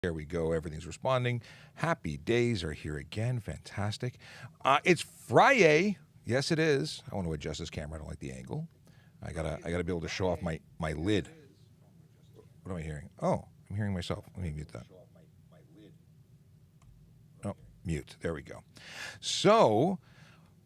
There we go. Everything's responding. Happy days are here again. Fantastic. It's FriYay. Yes, it is. I want to adjust this camera. I don't like the angle. I gotta be able to show off my lid. What am I hearing? Oh, I'm hearing myself. Let me mute that. Oh, mute. There we go. So,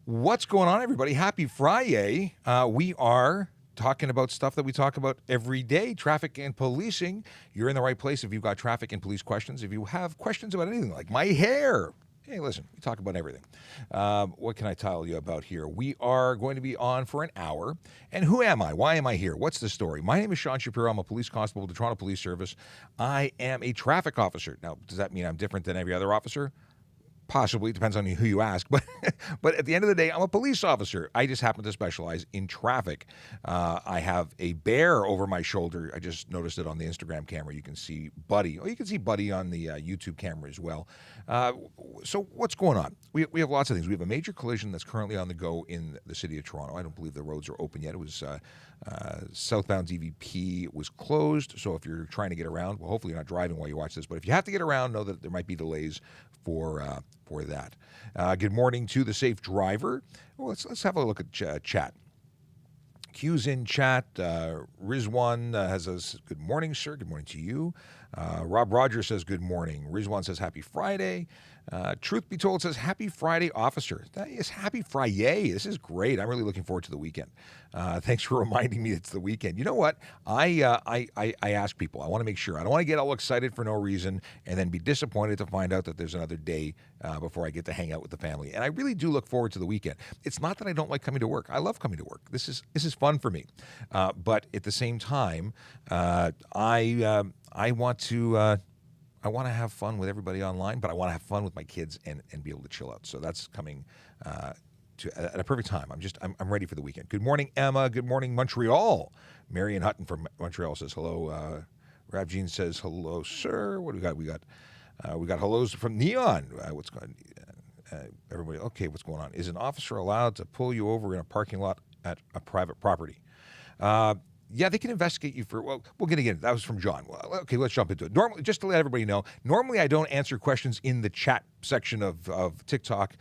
what's going on, everybody? Happy FriYay. We are talking about stuff that we talk about every day, traffic and policing. You're in the right place if you've got traffic and police questions. If you have questions about anything like my hair, hey, listen, we talk about everything. What can I tell you about here? We are going to be on for an hour. And who am I? Why am I here? What's the story? My name is Sean Shapiro. I'm a police constable with the Toronto Police Service. I am a traffic officer. Now, does that mean I'm different than every other officer? Possibly. It depends on who you ask. But at the end of the day, I'm a police officer. I just happen to specialize in traffic. I have a bear over my shoulder. I just noticed it on the Instagram camera. You can see Buddy. Oh, you can see Buddy on the YouTube camera as well. So what's going on? We have lots of things. We have a major collision that's currently on the go in the city of Toronto. I don't believe the roads are open yet. It was southbound DVP was closed. So if you're trying to get around, well, hopefully you're not driving while you watch this. But if you have to get around, know that there might be delays for that. Good morning to the safe driver. Well, let's have a look at chat. Q's in chat. Rizwan has a good morning, sir. Good morning to you. Rob Rogers says good morning. Rizwan says happy Friday. Truth be told says happy Friday, officer. That is happy FriYay. This is great. I'm really looking forward to the weekend. Thanks for reminding me it's the weekend. You know what? I ask people. I want to make sure. I don't want to get all excited for no reason and then be disappointed to find out that there's another day before I get to hang out with the family. And I really do look forward to the weekend. It's not that I don't like coming to work. I love coming to work. This is fun for me. But at the same time, I want to have fun with everybody online, but I want to have fun with my kids and be able to chill out. So that's coming at a perfect time. I'm ready for the weekend. Good morning, Emma. Good morning, Montreal. Marion Hutton from Montreal says hello. Rav Jean says hello, sir. What do we got? We got hellos from Neon. What's going on? Everybody, okay, what's going on? Is an officer allowed to pull you over in a parking lot at a private property? Yeah, they can investigate you for, well, we'll get again. That was from John. Well, okay, let's jump into it. Normally, just to let everybody know, normally I don't answer questions in the chat section of TikTok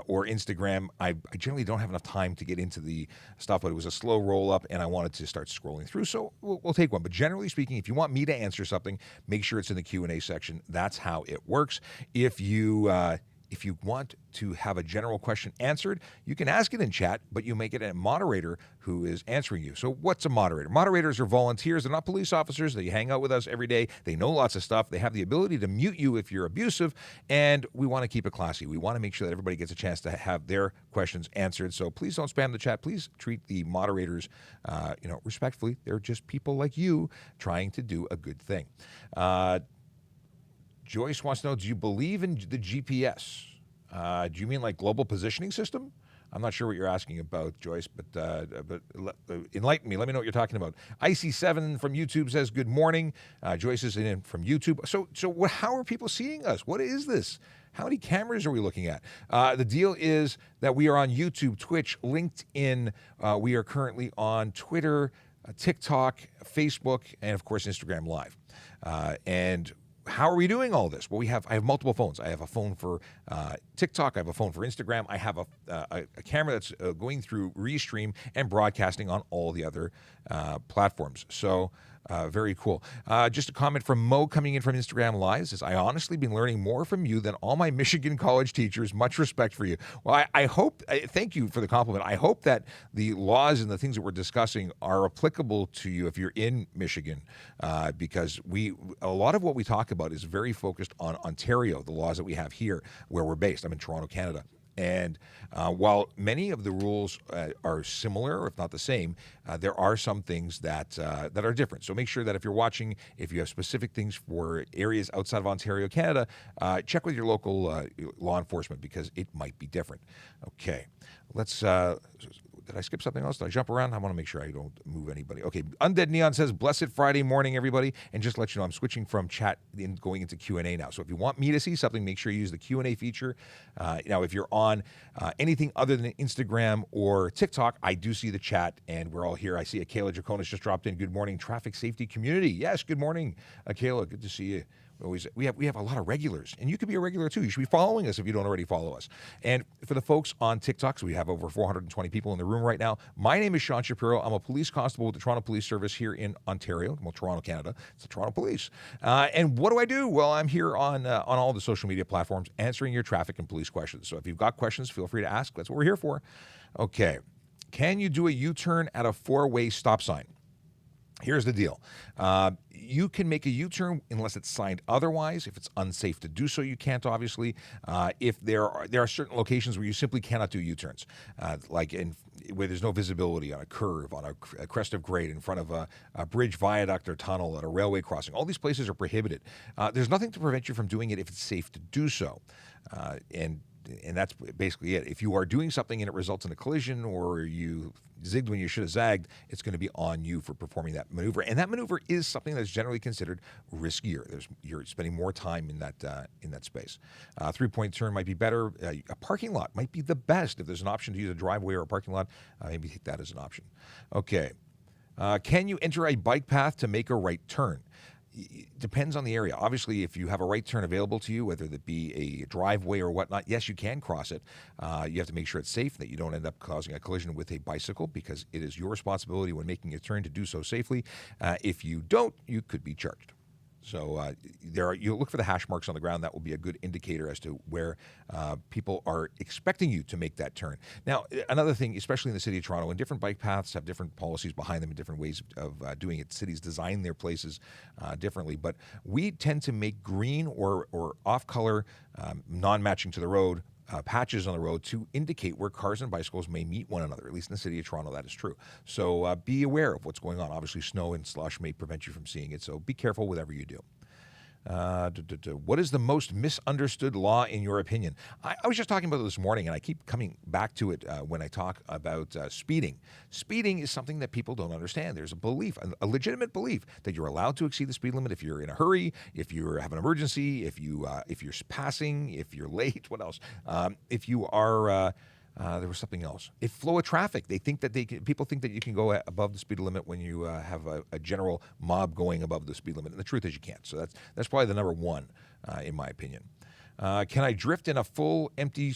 or Instagram. I generally don't have enough time to get into the stuff, but it was a slow roll up and I wanted to start scrolling through. So we'll take one. But generally speaking, if you want me to answer something, make sure it's in the Q&A section. That's how it works. If you want to have a general question answered, you can ask it in chat, but you make it a moderator who is answering you. So what's a moderator? Moderators are volunteers. They're not police officers. They hang out with us every day. They know lots of stuff. They have the ability to mute you if you're abusive, and we want to keep it classy. We want to make sure that everybody gets a chance to have their questions answered. So please don't spam the chat. Please treat the moderators respectfully. They're just people like you trying to do a good thing. Joyce wants to know, do you believe in the GPS? Do you mean like global positioning system? I'm not sure what you're asking about, Joyce, but enlighten me. Let me know what you're talking about. IC7 from YouTube says good morning. Joyce is in from YouTube. So how are people seeing us? What is this? How many cameras are we looking at? The deal is that we are on YouTube, Twitch, LinkedIn. We are currently on Twitter, TikTok, Facebook, and of course Instagram Live. And how are we doing all this? Well, I have multiple phones. I have a phone for TikTok. I have a phone for Instagram. I have a camera that's going through Restream and broadcasting on all the other platforms. So very cool. Just a comment from Mo coming in from Instagram Live says, I honestly been learning more from you than all my Michigan college teachers. Much respect for you. Well, I hope, thank you for the compliment. I hope that the laws and the things that we're discussing are applicable to you if you're in Michigan, because a lot of what we talk about is very focused on Ontario, the laws that we have here where we're based. I'm in Toronto, Canada. And while many of the rules are similar, or if not the same, there are some things that are different. So make sure that if you're watching, if you have specific things for areas outside of Ontario, Canada, check with your local law enforcement because it might be different. Okay, let's Did I skip something else? Did I jump around? I want to make sure I don't move anybody. Okay, Undead Neon says, blessed Friday morning, everybody. And just to let you know, I'm switching from chat and going into Q&A now. So if you want me to see something, make sure you use the Q&A feature. Now, if you're on anything other than Instagram or TikTok, I do see the chat, and we're all here. I see Akela Jaconis just dropped in. Good morning, traffic safety community. Yes, good morning, Akela. Good to see you. We have a lot of regulars, and you could be a regular too. You should be following us if you don't already follow us. And for the folks on TikTok, so we have over 420 people in the room right now. My name is Sean Shapiro. I'm a police constable with the Toronto Police Service here in Ontario, well, Toronto, Canada. It's the Toronto Police. And what do? Well, I'm here on all the social media platforms answering your traffic and police questions. So if you've got questions, feel free to ask. That's what we're here for. Okay. Can you do a U-turn at a four-way stop sign? Here's the deal. You can make a U-turn unless it's signed otherwise. If it's unsafe to do so, you can't, obviously. If there are certain locations where you simply cannot do U-turns, where there's no visibility on a curve, on a crest of grade, in front of a bridge, viaduct, or tunnel at a railway crossing. All these places are prohibited. There's nothing to prevent you from doing it if it's safe to do so. And that's basically it. If you are doing something and it results in a collision, or you zigged when you should have zagged, it's going to be on you for performing that maneuver. And that maneuver is something that's generally considered riskier. You're spending more time in that space. Three-point turn might be better. A parking lot might be the best. If there's an option to use a driveway or a parking lot, maybe take that as an option. Okay. Can you enter a bike path to make a right turn? Depends on the area. Obviously, if you have a right turn available to you, whether that be a driveway or whatnot, yes, you can cross it. You have to make sure it's safe, that you don't end up causing a collision with a bicycle, because it is your responsibility when making a turn to do so safely. If you don't, you could be charged. So you look for the hash marks on the ground. That will be a good indicator as to where people are expecting you to make that turn. Now, another thing, especially in the city of Toronto, and different bike paths have different policies behind them and different ways of doing it. Cities design their places differently, but we tend to make green or off-color, non-matching to the road, patches on the road to indicate where cars and bicycles may meet one another. At least in the city of Toronto, that is true. So be aware of what's going on. Obviously, snow and slush may prevent you from seeing it, so be careful whatever you do. What is the most misunderstood law in your opinion? I was just talking about it this morning, and I keep coming back to it when I talk about speeding. Speeding is something that people don't understand. There's a belief, a legitimate belief, that you're allowed to exceed the speed limit if you're in a hurry, if you have an emergency, if you're passing, if you're late. What else? If you are. There was something else. If flow of traffic, people think that you can go above the speed limit when you have a general mob going above the speed limit, and the truth is you can't. So that's probably the number one, in my opinion. Can I drift in a fully empty,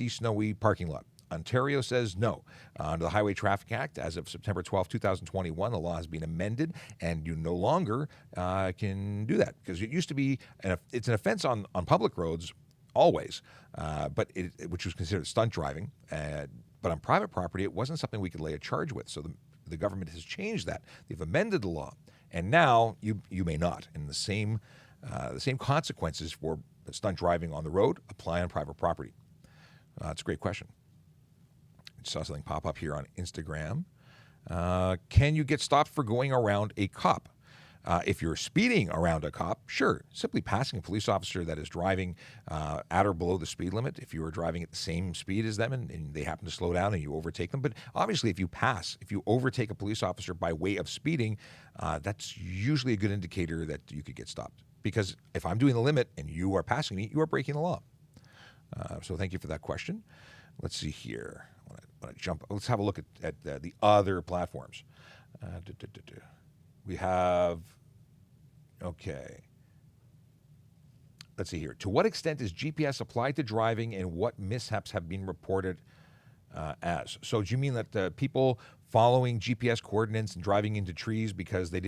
snowy parking lot? Ontario says no. Under the Highway Traffic Act, as of September 12, 2021, the law has been amended, and you no longer can do that, because it used to be it's an offense on public roads. Always, which was considered stunt driving. But on private property, it wasn't something we could lay a charge with. So the government has changed that. They've amended the law, and now you may not. And the same consequences for stunt driving on the road apply on private property. That's a great question. I saw something pop up here on Instagram. Can you get stopped for going around a cop? If you're speeding around a cop, sure. Simply passing a police officer that is driving at or below the speed limit, if you are driving at the same speed as them and they happen to slow down and you overtake them. But obviously, if you overtake a police officer by way of speeding, that's usually a good indicator that you could get stopped. Because if I'm doing the limit and you are passing me, you are breaking the law. So thank you for that question. Let's see here. Let's have a look at the other platforms. We have, okay. Let's see here. To what extent is GPS applied to driving, and what mishaps have been reported as? So do you mean that people following GPS coordinates and driving into trees because they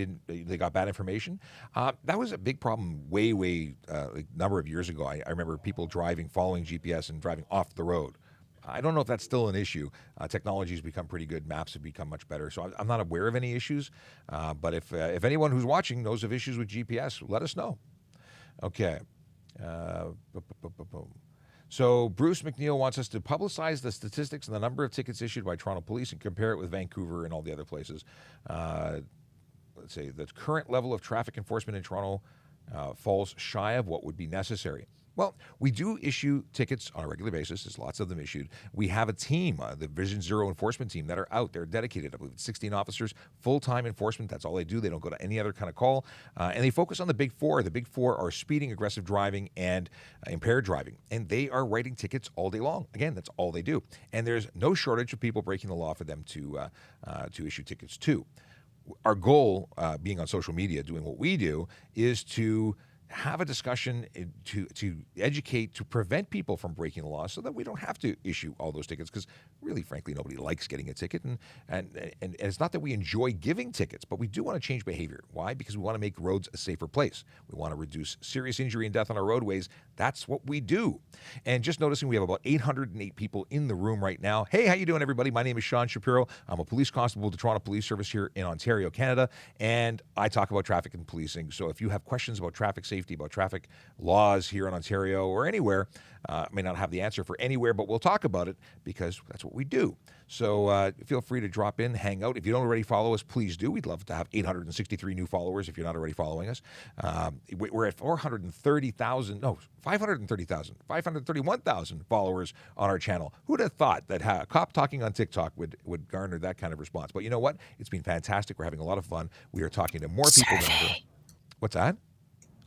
got bad information? That was a big problem way a number of years ago. I remember people following GPS and driving off the road. I don't know if that's still an issue. Technology has become pretty good. Maps have become much better. So I'm not aware of any issues. But if anyone who's watching knows of issues with GPS, let us know. Okay. So Bruce McNeil wants us to publicize the statistics and the number of tickets issued by Toronto Police and compare it with Vancouver and all the other places. Let's say the current level of traffic enforcement in Toronto falls shy of what would be necessary. Well, we do issue tickets on a regular basis. There's lots of them issued. We have a team, the Vision Zero enforcement team, that are out there dedicated. I believe it's 16 officers, full-time enforcement. That's all they do. They don't go to any other kind of call. And they focus on the big four. The big four are speeding, aggressive driving, and impaired driving. And they are writing tickets all day long. Again, that's all they do. And there's no shortage of people breaking the law for them to issue tickets to. our goal, being on social media, doing what we do, is to have a discussion to educate, to prevent people from breaking the law so that we don't have to issue all those tickets, because really, frankly, nobody likes getting a ticket. And it's not that we enjoy giving tickets, but we do want to change behavior. Why? Because we want to make roads a safer place. We want to reduce serious injury and death on our roadways. That's what we do. And just noticing we have about 808 people in the room right now. Hey, how you doing, everybody? My name is Sean Shapiro. I'm a police constable with the Toronto Police Service here in Ontario, Canada, and I talk about traffic and policing. So if you have questions about traffic safety, about traffic laws here in Ontario or anywhere, I may not have the answer for anywhere, but we'll talk about it because that's what we do. So feel free to drop in, hang out. If you don't already follow us, please do. We'd love to have 863 new followers if you're not already following us. We're at 531,000 followers on our channel. Who'd have thought that a cop talking on TikTok would garner that kind of response? But you know what? It's been fantastic. We're having a lot of fun. We are talking to more people than ever. What's that?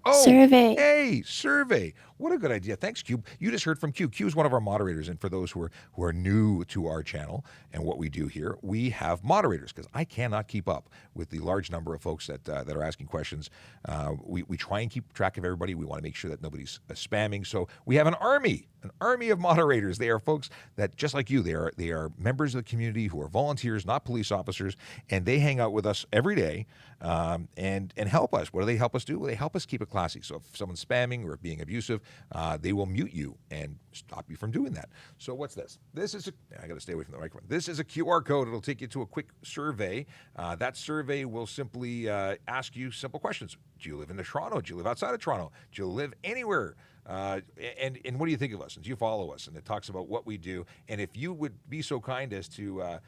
Oh, Survey. Hey, survey. What a good idea. Thanks, Q. You just heard from Q. Q is one of our moderators, and for those who are new to our channel and what we do here, we have moderators because I cannot keep up with the large number of folks that are asking questions. We try and keep track of everybody. We want to make sure that nobody's spamming. So we have an army of moderators. They are folks that, just like you, they are members of the community who are volunteers, not police officers, and they hang out with us every day and help us. What do they help us do? Well, they help us keep it classy. So if someone's spamming or being abusive, they will mute you and stop you from doing that. So what's this? I got to stay away from the microphone. This is a QR code. It'll take you to a quick survey. That survey will simply ask you simple questions. Do you live in Toronto? Do you live outside of Toronto? Do you live anywhere? And what do you think of us? And do you follow us? And it talks about what we do. And if you would be so kind as to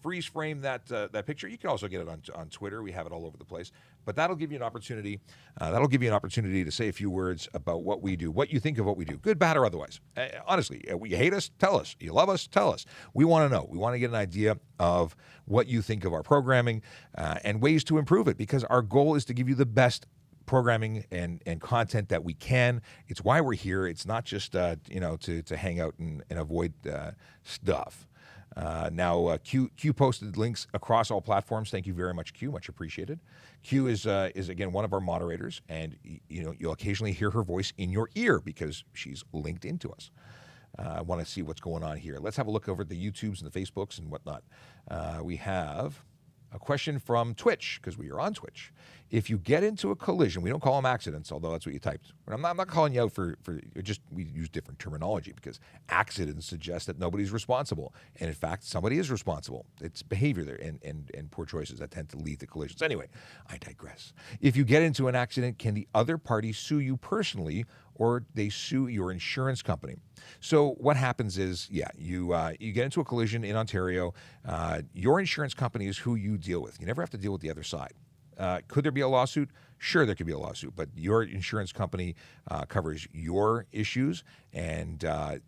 freeze frame that picture, you can also get it on Twitter. We have it all over the place. But that'll give you an opportunity. To say a few words about what we do, what you think of what we do, good, bad, or otherwise. Honestly, you hate us? Tell us. You love us? Tell us. We want to know. We want to get an idea of what you think of our programming and ways to improve it, because our goal is to give you the best programming and content that we can. It's why we're here. It's not just to hang out and avoid stuff. Now, Q posted links across all platforms. Thank you very much, Q. Much appreciated. Q is again one of our moderators, and you'll occasionally hear her voice in your ear because she's linked into us. I want to see what's going on here. Let's have a look over at the YouTubes and the Facebooks and whatnot. We have a question from Twitch, because we are on Twitch. If you get into a collision, we don't call them accidents, although that's what you typed. I'm not calling you out for just, we use different terminology, because accidents suggest that nobody's responsible. And in fact, somebody is responsible. It's behavior there and poor choices that tend to lead to collisions. Anyway, I digress. If you get into an accident, can the other party sue you personally, or they sue your insurance company? So what happens is, you get into a collision in Ontario. Your insurance company is who you deal with. You never have to deal with the other side. Could there be a lawsuit? Sure, there could be a lawsuit, but your insurance company covers your issues, and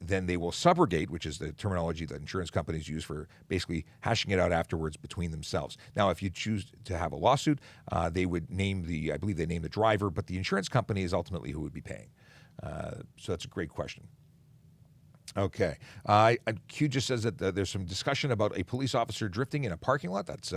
then they will subrogate, which is the terminology that insurance companies use for basically hashing it out afterwards between themselves. Now, if you choose to have a lawsuit, they would name I believe they name the driver, but the insurance company is ultimately who would be paying. So that's a great question. Okay. Q just says that there's some discussion about a police officer drifting in a parking lot. That's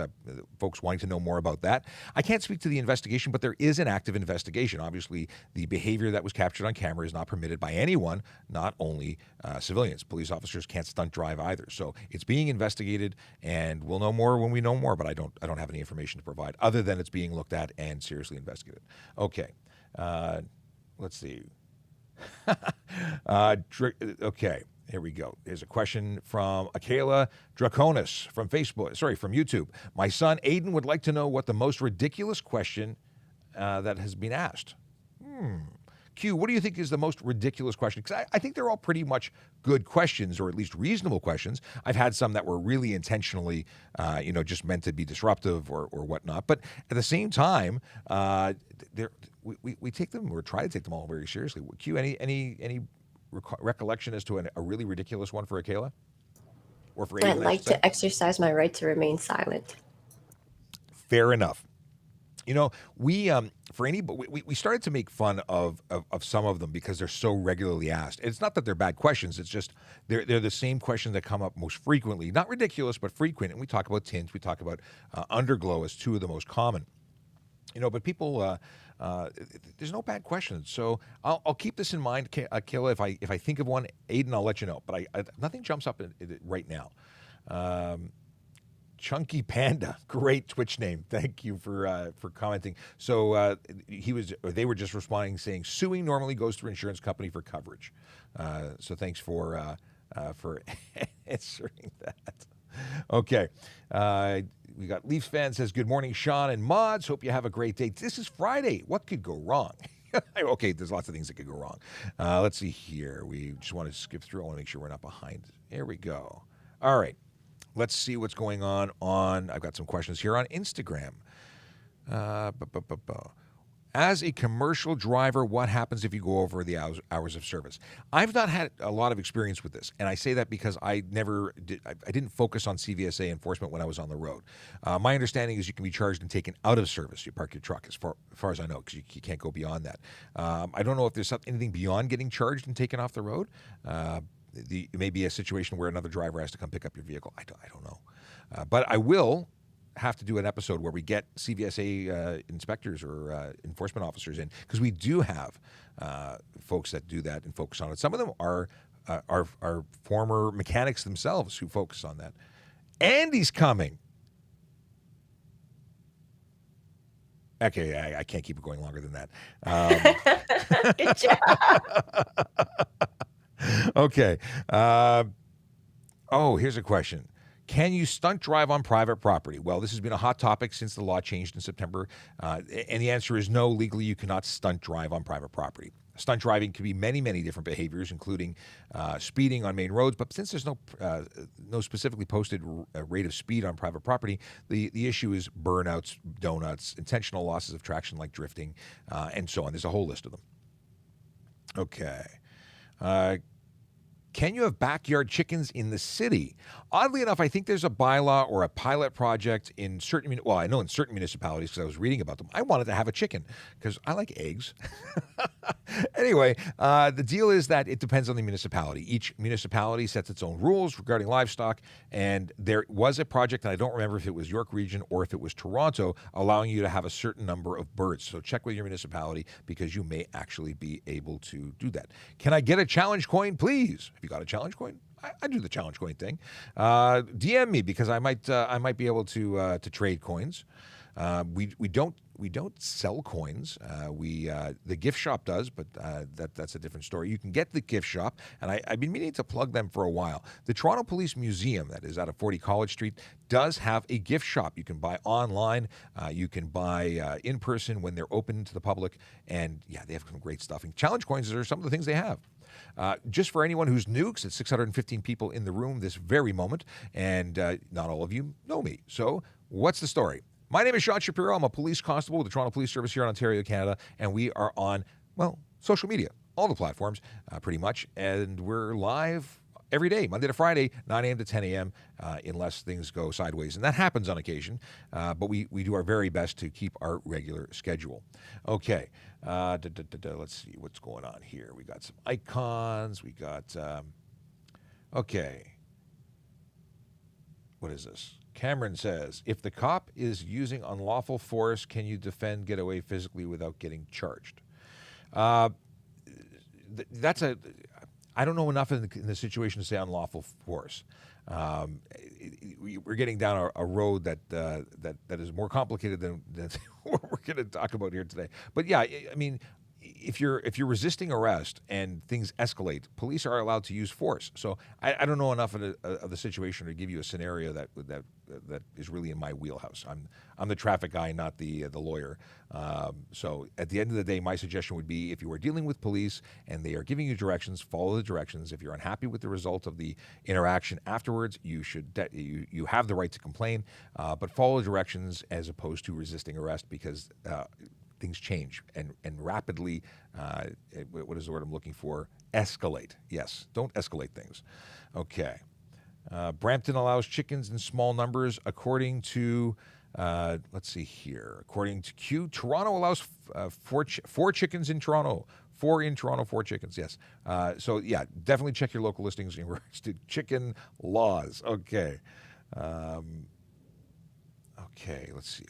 folks wanting to know more about that. I can't speak to the investigation, but there is an active investigation. Obviously, the behavior that was captured on camera is not permitted by anyone, not only civilians. Police officers can't stunt drive either. So it's being investigated, and we'll know more when we know more, but I don't have any information to provide other than it's being looked at and seriously investigated. Okay. Let's see. Okay, here we go. There's a question from Akela Draconis from YouTube. My son Aiden would like to know what the most ridiculous question that has been asked. Q, what do you think is the most ridiculous question? Because I think they're all pretty much good questions, or at least reasonable questions. I've had some that were really intentionally, just meant to be disruptive or whatnot. But at the same time, we take them, or try to take them all very seriously. Q, any recollection as to a really ridiculous one for Akela? Or for Aiden, I'd like to exercise my right to remain silent. Fair enough. We for any we started to make fun of some of them because they're so regularly asked. It's not that they're bad questions. It's just they're the same questions that come up most frequently. Not ridiculous, but frequent. And we talk about tints. We talk about underglow as two of the most common. But people. There's no bad questions, so I'll keep this in mind, Kayla. If I think of one, Aiden, I'll let you know. But nothing jumps up right now. Chunky Panda, great Twitch name. Thank you for commenting. So they were just responding saying suing normally goes through insurance company for coverage. So thanks for answering that. Okay. We got Leafs fan says, good morning, Sean and mods. Hope you have a great day. This is Friday. What could go wrong? Okay, there's lots of things that could go wrong. Let's see here. We just want to skip through. I want to make sure we're not behind. There we go. All right. Let's see what's going on. I've got some questions here on Instagram. As a commercial driver, what happens if you go over the hours of service? I've not had a lot of experience with this, and I say that because I didn't focus on CVSA enforcement when I was on the road. My understanding is you can be charged and taken out of service. You park your truck, as far as I know, because you can't go beyond that. I don't know if there's anything beyond getting charged and taken off the road. It may be a situation where another driver has to come pick up your vehicle. I don't know. But I will have to do an episode where we get CVSA inspectors or enforcement officers in, because we do have folks that do that and focus on it. Some of them are former mechanics themselves who focus on that. Andy's coming. Okay, I can't keep it going longer than that. Good job. Okay. Here's a question. Can you stunt drive on private property? Well, this has been a hot topic since the law changed in September. And the answer is no, legally you cannot stunt drive on private property. Stunt driving can be many, many different behaviors, including speeding on main roads. But since there's no specifically posted rate of speed on private property, the issue is burnouts, donuts, intentional losses of traction like drifting, and so on. There's a whole list of them. Okay. Can you have backyard chickens in the city? Oddly enough, I think there's a bylaw or a pilot project in certain, I know in certain municipalities, because I was reading about them. I wanted to have a chicken because I like eggs. Anyway, the deal is that it depends on the municipality. Each municipality sets its own rules regarding livestock, and there was a project, and I don't remember if it was York Region or if it was Toronto, allowing you to have a certain number of birds. So check with your municipality because you may actually be able to do that. Can I get a challenge coin, please? Have you got a challenge coin? I do the challenge coin thing. DM me because I might be able to trade coins. We don't sell coins. The gift shop does, but that's a different story. You can get the gift shop, and I've been meaning to plug them for a while. The Toronto Police Museum, that is out of 40 College Street, does have a gift shop. You can buy online. You can buy in person when they're open to the public, and yeah, they have some great stuff. And challenge coins are some of the things they have. Just for anyone who's new, because it's 615 people in the room this very moment, and not all of you know me. So what's the story? My name is Sean Shapiro. I'm a police constable with the Toronto Police Service here in Ontario, Canada, and we are on, social media, all the platforms, pretty much, and we're live every day, Monday to Friday, 9 a.m. to 10 a.m., unless things go sideways, and that happens on occasion, but we do our very best to keep our regular schedule. Okay, let's see what's going on here. We got some icons. We got, okay. What is this? Cameron says, if the cop is using unlawful force, can you defend, get away physically without getting charged? I don't know enough in the situation to say unlawful force. We're getting down a road that is more complicated than what we're going to talk about here today. But yeah, I mean, if you're resisting arrest and things escalate, police are allowed to use force. So I don't know enough of the situation to give you a scenario that is really in my wheelhouse. I'm the traffic guy, not the lawyer. So at the end of the day, my suggestion would be if you are dealing with police and they are giving you directions, follow the directions. If you're unhappy with the result of the interaction afterwards, you should you have the right to complain, but follow the directions as opposed to resisting arrest because things change and rapidly, what is the word I'm looking for? Escalate. Yes, don't escalate things. Okay. Brampton allows chickens in small numbers according to Let's see here. According to Q, Toronto allows four chickens in Toronto. 4 in Toronto, 4 chickens, yes. So, yeah, definitely check your local listings in regards to chicken laws. Okay. Okay, let's see.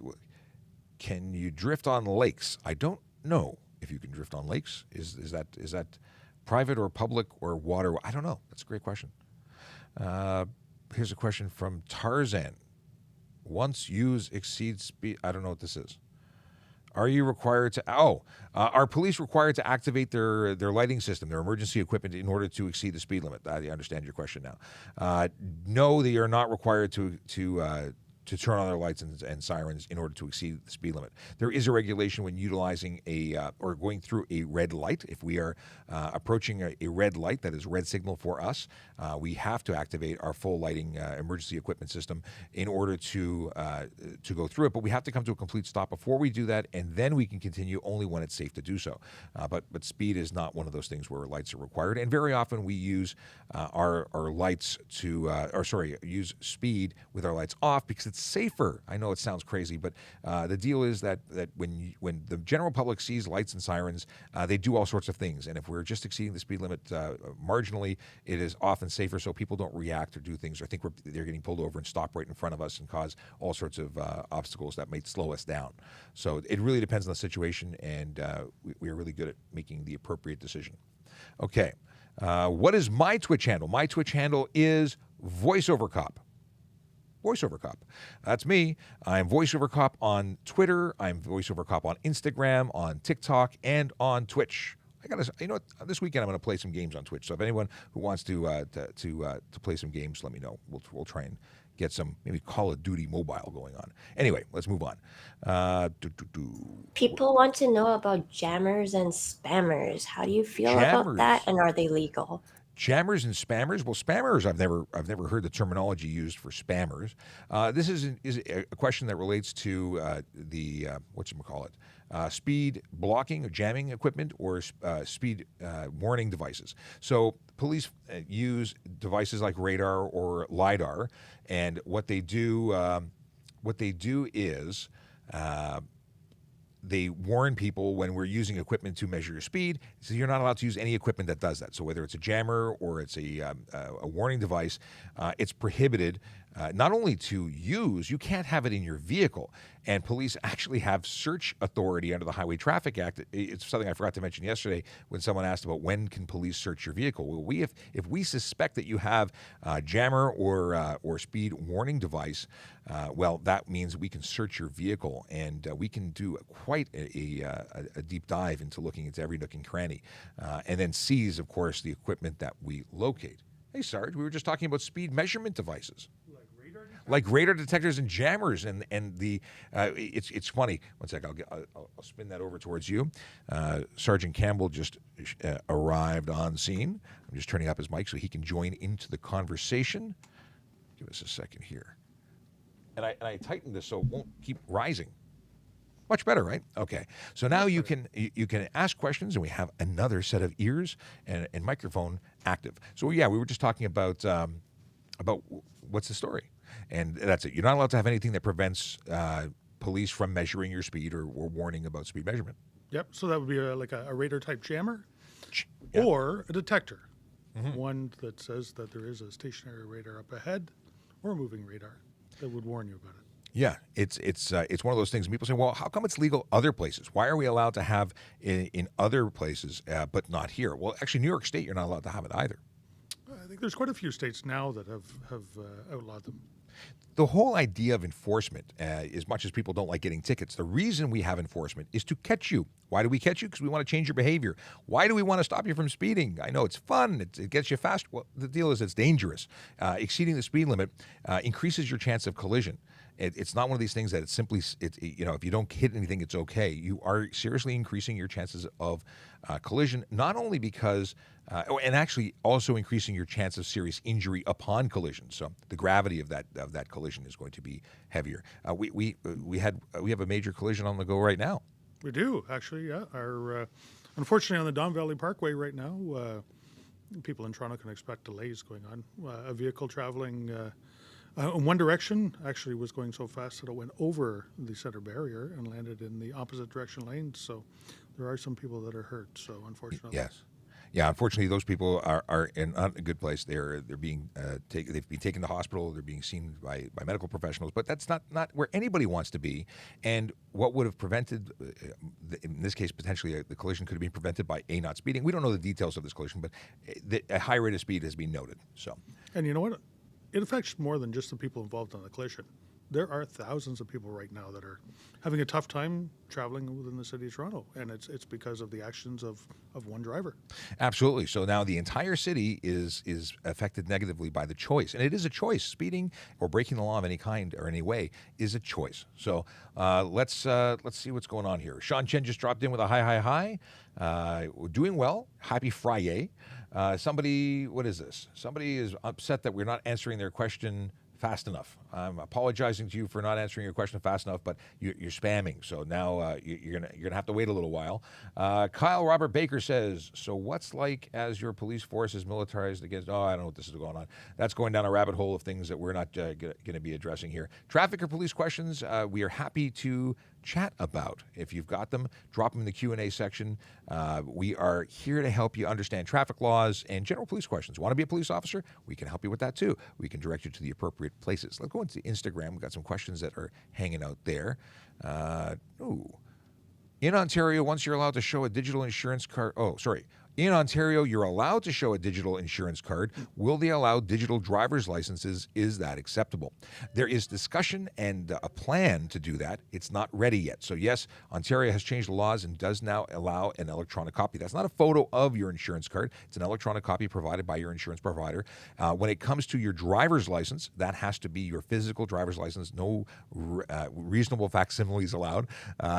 Can you drift on lakes? I don't know if you can drift on lakes. Is that private or public or water? I don't know. That's a great question. Here's a question from Tarzan. Once use exceeds speed. I don't know what this is. Are you required to? Are police required to activate their lighting system, their emergency equipment, in order to exceed the speed limit? I understand your question now. No, they are not required to turn on their lights and sirens in order to exceed the speed limit. There is a regulation when utilizing or going through a red light. If we are approaching a red light, that is red signal for us, we have to activate our full lighting emergency equipment system in order to go through it. But we have to come to a complete stop before we do that, and then we can continue only when it's safe to do so. But speed is not one of those things where lights are required. And very often we use our lights use speed with our lights off because it's safer. I know it sounds crazy, but the deal is that when the general public sees lights and sirens, they do all sorts of things. And if we're just exceeding the speed limit marginally, it is often safer so people don't react or do things or think they're getting pulled over and stop right in front of us and cause all sorts of obstacles that might slow us down. So it really depends on the situation, and we are really good at making the appropriate decision. Okay. What is my Twitch handle? My Twitch handle is VoiceoverCop. VoiceoverCop. That's me. I'm VoiceoverCop on Twitter. I'm VoiceoverCop on Instagram, on TikTok, and on Twitch. This weekend I'm going to play some games on Twitch. So if anyone who wants to play some games, let me know. We'll try and get some maybe Call of Duty mobile going on. Anyway, let's move on. People want to know about jammers and spammers. How do you feel about that, and are they legal? Jammers and spammers. Well, spammers, I've never heard the terminology used for spammers. This is a question that relates to the speed blocking or jamming equipment or speed warning devices. So police use devices like radar or LiDAR, and what they do is they warn people when we're using equipment to measure your speed. So you're not allowed to use any equipment that does that. So whether it's a jammer or it's a warning device, it's prohibited. Not only to use, you can't have it in your vehicle. And police actually have search authority under the Highway Traffic Act. It's something I forgot to mention yesterday when someone asked about when can police search your vehicle. Well, if we suspect that you have a jammer or speed warning device, well, that means we can search your vehicle, and we can do quite a deep dive into looking into every nook and cranny, and then seize, of course, the equipment that we locate. Hey, Sarge, we were just talking about speed measurement devices. Like radar detectors and jammers, and it's funny. One sec, I'll spin that over towards you. Sergeant Campbell just arrived on scene. I'm just turning up his mic so he can join into the conversation. Give us a second here, and I tightened this so it won't keep rising. Much better, right? Okay. So now you can ask questions, and we have another set of ears and microphone active. So yeah, we were just talking about what's the story. And that's it. You're not allowed to have anything that prevents police from measuring your speed or warning about speed measurement. Yep. So that would be like a radar-type jammer, yeah, or a detector, one that says that there is a stationary radar up ahead or a moving radar that would warn you about it. Yeah, it's one of those things. People say, well, how come it's legal other places? Why are we allowed to have in other places but not here? Well, actually, New York State, you're not allowed to have it either. I think there's quite a few states now that have outlawed them. The whole idea of enforcement, as much as people don't like getting tickets, the reason we have enforcement is to catch you. Why do we catch you? Because we want to change your behavior. Why do we want to stop you from speeding? I know it's fun. It gets you fast. Well, the deal is it's dangerous. Exceeding the speed limit increases your chance of collision. It's not one of these things that it's simply, if you don't hit anything, it's okay. You are seriously increasing your chances of collision, not only because, and actually also increasing your chance of serious injury upon collision. So the gravity of that collision is going to be heavier. We have a major collision on the go right now. We do, actually, yeah. Unfortunately, on the Don Valley Parkway right now, people in Toronto can expect delays going on. A vehicle traveling One Direction actually was going so fast that it went over the center barrier and landed in the opposite direction lane. So there are some people that are hurt. So unfortunately, Yes. Yeah, unfortunately, those people are in not a good place. They're being they've been taken to hospital. They're being seen by medical professionals, but that's not where anybody wants to be. And what would have prevented, in this case, potentially the collision could have been prevented by not speeding. We don't know the details of this collision, but a high rate of speed has been noted. So, and you know what? It affects more than just the people involved in the collision. There are thousands of people right now that are having a tough time traveling within the city of Toronto, and it's because of the actions of one driver. Absolutely. So now the entire city is affected negatively by the choice, and it is a choice. Speeding or breaking the law of any kind or any way is a choice. So let's see what's going on here. Sean Chen just dropped in with a hi. We're doing well. Happy FriYay. Somebody, what is this? Somebody is upset that we're not answering their question fast enough. I'm apologizing to you for not answering your question fast enough, but you're spamming. So now you're gonna have to wait a little while. Kyle Robert Baker says, so what's like as your police force is militarized against, I don't know what this is going on. That's going down a rabbit hole of things that we're not going to be addressing here. Traffic or police questions, we are happy to chat about. If you've got them, drop them in the Q&A section. We are here to help you understand traffic laws and general police questions. Want to be a police officer? We can help you with that too. We can direct you to the appropriate places. Let's go into Instagram. We've got some questions that are hanging out there. In Ontario, once you're allowed to show a digital insurance card, in Ontario, you're allowed to show a digital insurance card. Will they allow digital driver's licenses? Is that acceptable? There is discussion and a plan to do that. It's not ready yet. So yes, Ontario has changed the laws and does now allow an electronic copy. That's not a photo of your insurance card. It's an electronic copy provided by your insurance provider. When it comes to your driver's license, that has to be your physical driver's license. No reasonable facsimiles allowed.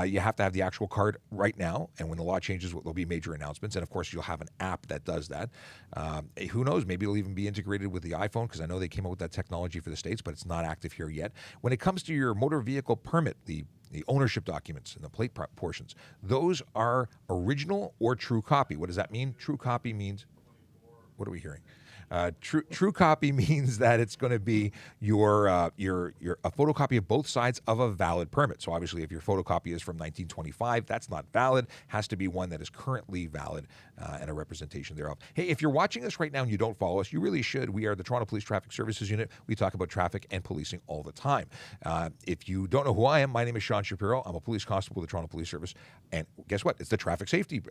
You have to have the actual card right now. And when the law changes, there'll be major announcements. And of course, you'll have an app that does that. Who knows? Maybe it'll even be integrated with the iPhone, because I know they came up with that technology for the States, but it's not active here yet. When it comes to your motor vehicle permit, the ownership documents and the plate portions, those are original or true copy. What does that mean? True copy means, what are we hearing? True copy means that it's going to be your a photocopy of both sides of a valid permit. So obviously, if your photocopy is from 1925, that's not valid. Has to be one that is currently valid and a representation thereof. Hey, if you're watching this right now and you don't follow us, you really should. We are the Toronto Police Traffic Services Unit. We talk about traffic and policing all the time. If you don't know who I am, my name is Sean Shapiro. I'm a police constable with the Toronto Police Service, and guess what? It's the Traffic Safety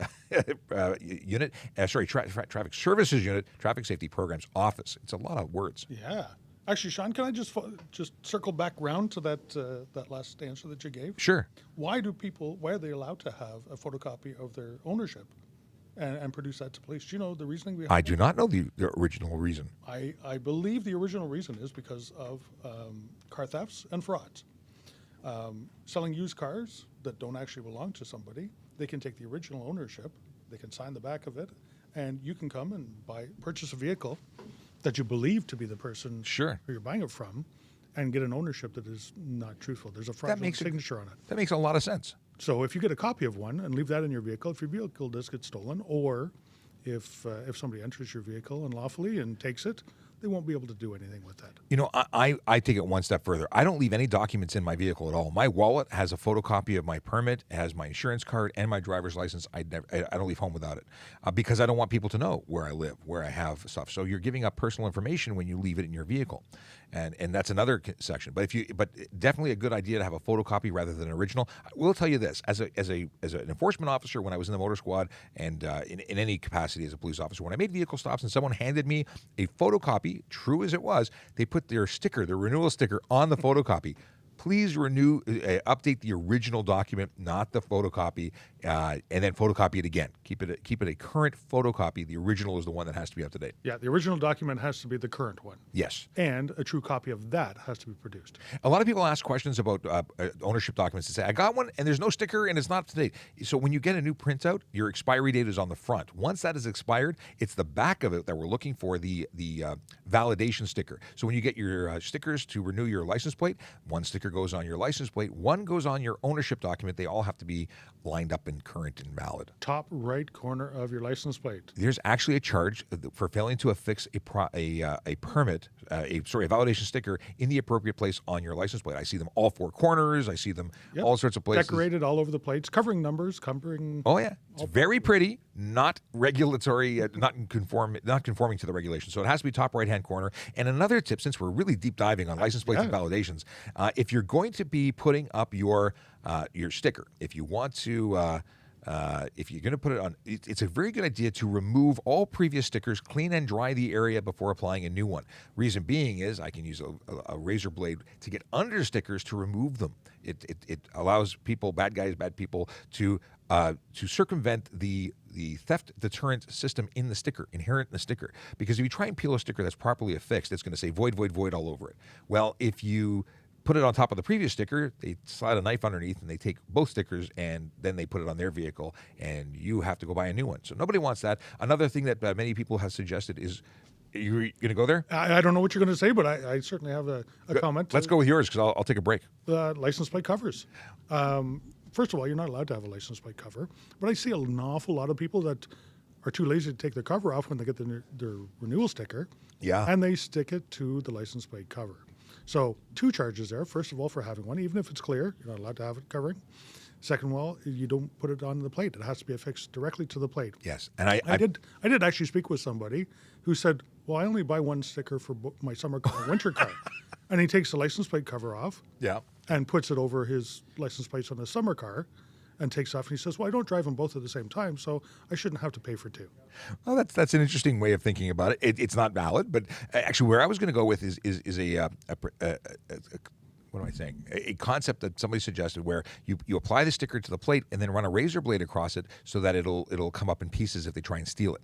Unit. Traffic Services Unit, Traffic Safety Programs Office. It's a lot of words. Yeah. Actually, Sean, can I just circle back round to that last answer that you gave? Sure. Why are they allowed to have a photocopy of their ownership and produce that to police? Do you know the reasoning behind I do not know the original reason. I believe the original reason is because of car thefts and frauds. Selling used cars that don't actually belong to somebody, they can take the original ownership, they can sign the back of it, and you can come and purchase a vehicle that you believe to be the person who you're buying it from, and get an ownership that is not truthful. There's a fraudulent signature on it. That makes a lot of sense. So if you get a copy of one and leave that in your vehicle, if your vehicle does get stolen, or if somebody enters your vehicle unlawfully and takes it, they won't be able to do anything with that. You know, I take it one step further. I don't leave any documents in my vehicle at all. My wallet has a photocopy of my permit, has my insurance card, and my driver's license. I don't leave home without it because I don't want people to know where I live, where I have stuff. So you're giving up personal information when you leave it in your vehicle, and that's another section. But definitely a good idea to have a photocopy rather than an original. I will tell you this: as an enforcement officer, when I was in the motor squad, and in any capacity as a police officer, when I made vehicle stops and someone handed me a photocopy, true as it was, they put their renewal sticker on the photocopy. Please update the original document, not the photocopy, and then photocopy it again. Keep it a current photocopy. The original is the one that has to be up to date. Yeah, the original document has to be the current one. Yes. And a true copy of that has to be produced. A lot of people ask questions about ownership documents and say, I got one and there's no sticker and it's not up to date. So when you get a new printout, your expiry date is on the front. Once that is expired, it's the back of it that we're looking for, the validation sticker. So when you get your stickers to renew your license plate, one sticker goes on your license plate, one goes on your ownership document. They all have to be lined up and current and valid. Top right corner of your license plate. There's actually a charge for failing to affix a permit a validation sticker in the appropriate place on your license plate. I see them all four corners. I see them all sorts of places. Decorated all over the plates, covering numbers, covering. Oh yeah, it's very pretty. Not regulatory, not conforming to the regulation. So it has to be top right-hand corner. And another tip, since we're really deep diving on license plates and validations, if you're going to be putting up your sticker, if you want to. If you're going to put it on, it's a very good idea to remove all previous stickers, clean and dry the area before applying a new one. Reason being is I can use a razor blade to get under stickers to remove them. It allows people, bad guys, bad people, to circumvent the theft deterrent system in the sticker, inherent in the sticker. Because if you try and peel a sticker that's properly affixed, it's going to say void, void, void all over it. Well, if you put it on top of the previous sticker, they slide a knife underneath and they take both stickers and then they put it on their vehicle and you have to go buy a new one. So nobody wants that. Another thing that many people have suggested is, you're going to go there? I don't know what you're going to say, but I certainly have a comment. Let's go with yours because I'll take a break. License plate covers. First of all, you're not allowed to have a license plate cover, but I see an awful lot of people that are too lazy to take their cover off when they get their renewal sticker. Yeah. And they stick it to the license plate cover. So 2 charges there. First of all, for having one, even if it's clear, you're not allowed to have it covering. Second of all, you don't put it on the plate. It has to be affixed directly to the plate. Yes. And I did actually speak with somebody who said, well, I only buy one sticker for my summer car and winter car. And he takes the license plate cover off and puts it over his license plates on his summer car and takes off. And he says, well, I don't drive them both at the same time, so I shouldn't have to pay for 2. Well, that's an interesting way of thinking about it. It's not valid, but actually where I was going to go with is what am I saying? A concept that somebody suggested where you apply the sticker to the plate and then run a razor blade across it so that it'll come up in pieces if they try and steal it.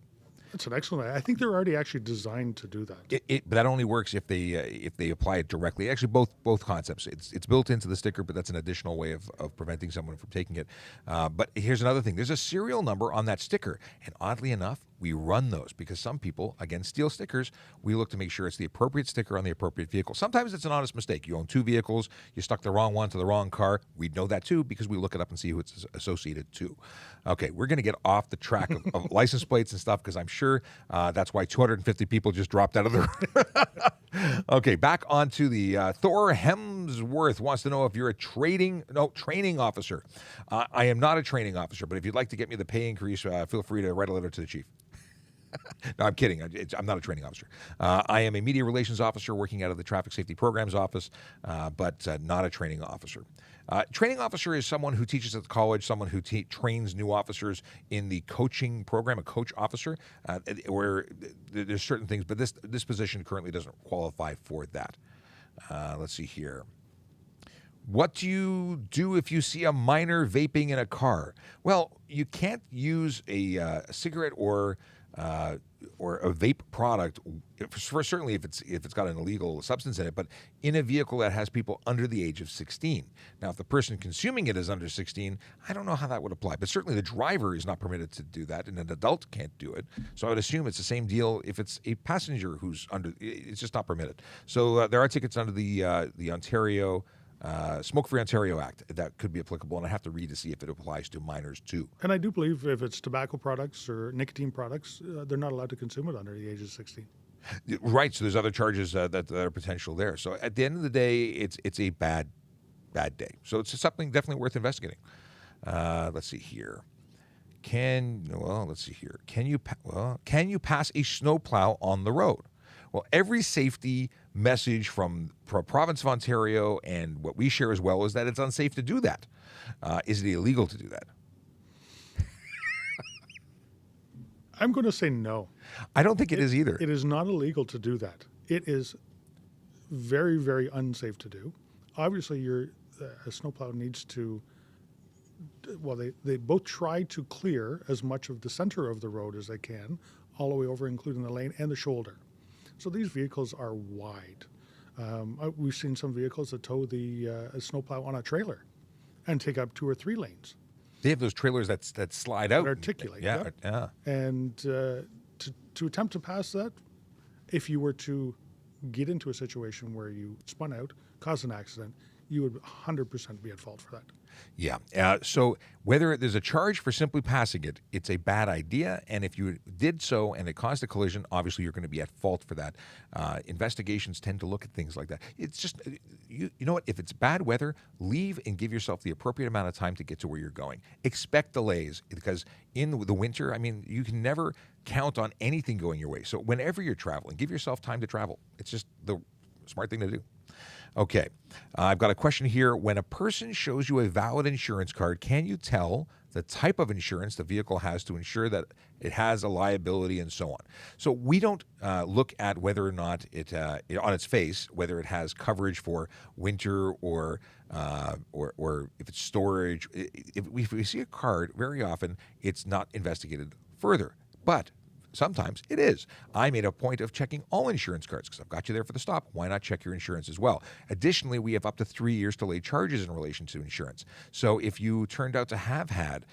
That's an excellent. I think they're already actually designed to do that. But that only works if they apply it directly. Actually, both concepts. It's built into the sticker, but that's an additional way of preventing someone from taking it. But here's another thing. There's a serial number on that sticker, and oddly enough, we run those because some people, again, steal stickers. We look to make sure it's the appropriate sticker on the appropriate vehicle. Sometimes it's an honest mistake. You own 2 vehicles. You stuck the wrong one to the wrong car. We'd know that too because we look it up and see who it's associated to. Okay, we're going to get off the track of license plates and stuff because I'm sure that's why 250 people just dropped out of the room. Okay, back onto the Thor Hemsworth wants to know if you're a training officer. I am not a training officer, but if you'd like to get me the pay increase, feel free to write a letter to the chief. No, I'm kidding. I'm not a training officer. I am a media relations officer working out of the Traffic Safety Programs Office, but not a training officer. Training officer is someone who teaches at the college, someone who trains new officers in the coaching program, a coach officer, where there's certain things, but this position currently doesn't qualify for that. Let's see here. What do you do if you see a minor vaping in a car? Well, you can't use a cigarette or a vape product, certainly if it's got an illegal substance in it, but in a vehicle that has people under the age of 16. Now, if the person consuming it is under 16, I don't know how that would apply, but certainly the driver is not permitted to do that, and an adult can't do it. So I would assume it's the same deal if it's a passenger who's under. It's just not permitted. So there are tickets under the Ontario. Smoke-Free Ontario Act that could be applicable, and I have to read to see if it applies to minors too. And I do believe if it's tobacco products or nicotine products, they're not allowed to consume it under the age of 16. Right, so there's other charges that are potential there. So at the end of the day, it's a bad day. So it's something definitely worth investigating. Let's see here. Can you pass a snowplow on the road? Well, every safety message from province of Ontario and what we share as well is that it's unsafe to do that. Is it illegal to do that? I'm going to say no. I don't think it is either. It is not illegal to do that. It is very, very unsafe to do. Obviously, a snowplow needs to. Well, they both try to clear as much of the center of the road as they can, all the way over, including the lane and the shoulder. So these vehicles are wide. We've seen some vehicles that tow a snowplow on a trailer and take up 2 or 3 lanes. They have those trailers that slide out. That articulate. Yeah. And to attempt to pass that, if you were to get into a situation where you spun out, caused an accident, you would 100% be at fault for that. Yeah. So whether there's a charge for simply passing it, it's a bad idea. And if you did so and it caused a collision, obviously you're going to be at fault for that. Investigations tend to look at things like that. It's just, you know what? If it's bad weather, leave and give yourself the appropriate amount of time to get to where you're going. Expect delays because in the winter, I mean, you can never count on anything going your way. So whenever you're traveling, give yourself time to travel. It's just the smart thing to do. Okay, I've got a question here. When a person shows you a valid insurance card, can you tell the type of insurance the vehicle has to ensure that it has a liability and so on? So we don't look at whether or not it on its face, whether it has coverage for winter or if it's storage. If we see a card, very often it's not investigated further. But sometimes it is. I made a point of checking all insurance cards because I've got you there for the stop. Why not check your insurance as well? Additionally, we have up to 3 years to lay charges in relation to insurance. So if you turned out to have had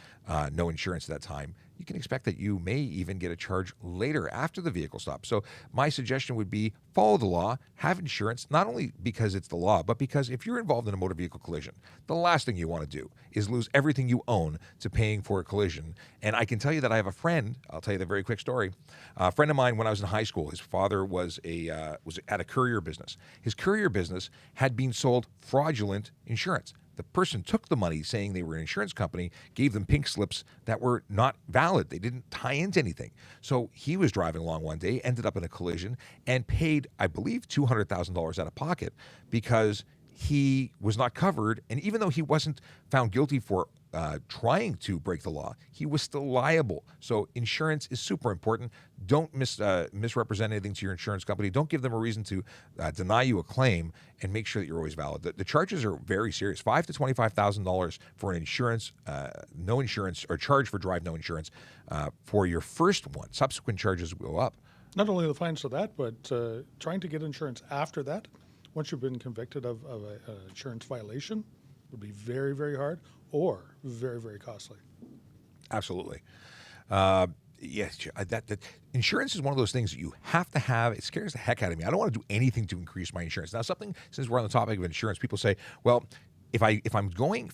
no insurance at that time, you can expect that you may even get a charge later after the vehicle stop. So my suggestion would be follow the law, have insurance, not only because it's the law, but because if you're involved in a motor vehicle collision, the last thing you want to do is lose everything you own to paying for a collision. And I can tell you that I have a friend, I'll tell you the very quick story. A friend of mine when I was in high school, his father was at a courier business. His courier business had been sold fraudulent insurance. The person took the money saying they were an insurance company, gave them pink slips that were not valid. They didn't tie into anything. So he was driving along one day, ended up in a collision, and paid, I believe, $200,000 out of pocket because he was not covered. And even though he wasn't found guilty for trying to break the law, he was still liable. So insurance is super important. Don't misrepresent anything to your insurance company. Don't give them a reason to deny you a claim, and make sure that you're always valid. The charges are very serious. $5,000 to $25,000 for an insurance, no insurance, or charge for drive no insurance for your first one. Subsequent charges will go up. Not only the fines for that, but trying to get insurance after that, once you've been convicted of an insurance violation, would be very, very hard or very, very costly. Absolutely. Yes, that insurance is one of those things that you have to have. It scares the heck out of me. I don't want to do anything to increase my insurance. Now, since we're on the topic of insurance, people say, well, if I'm going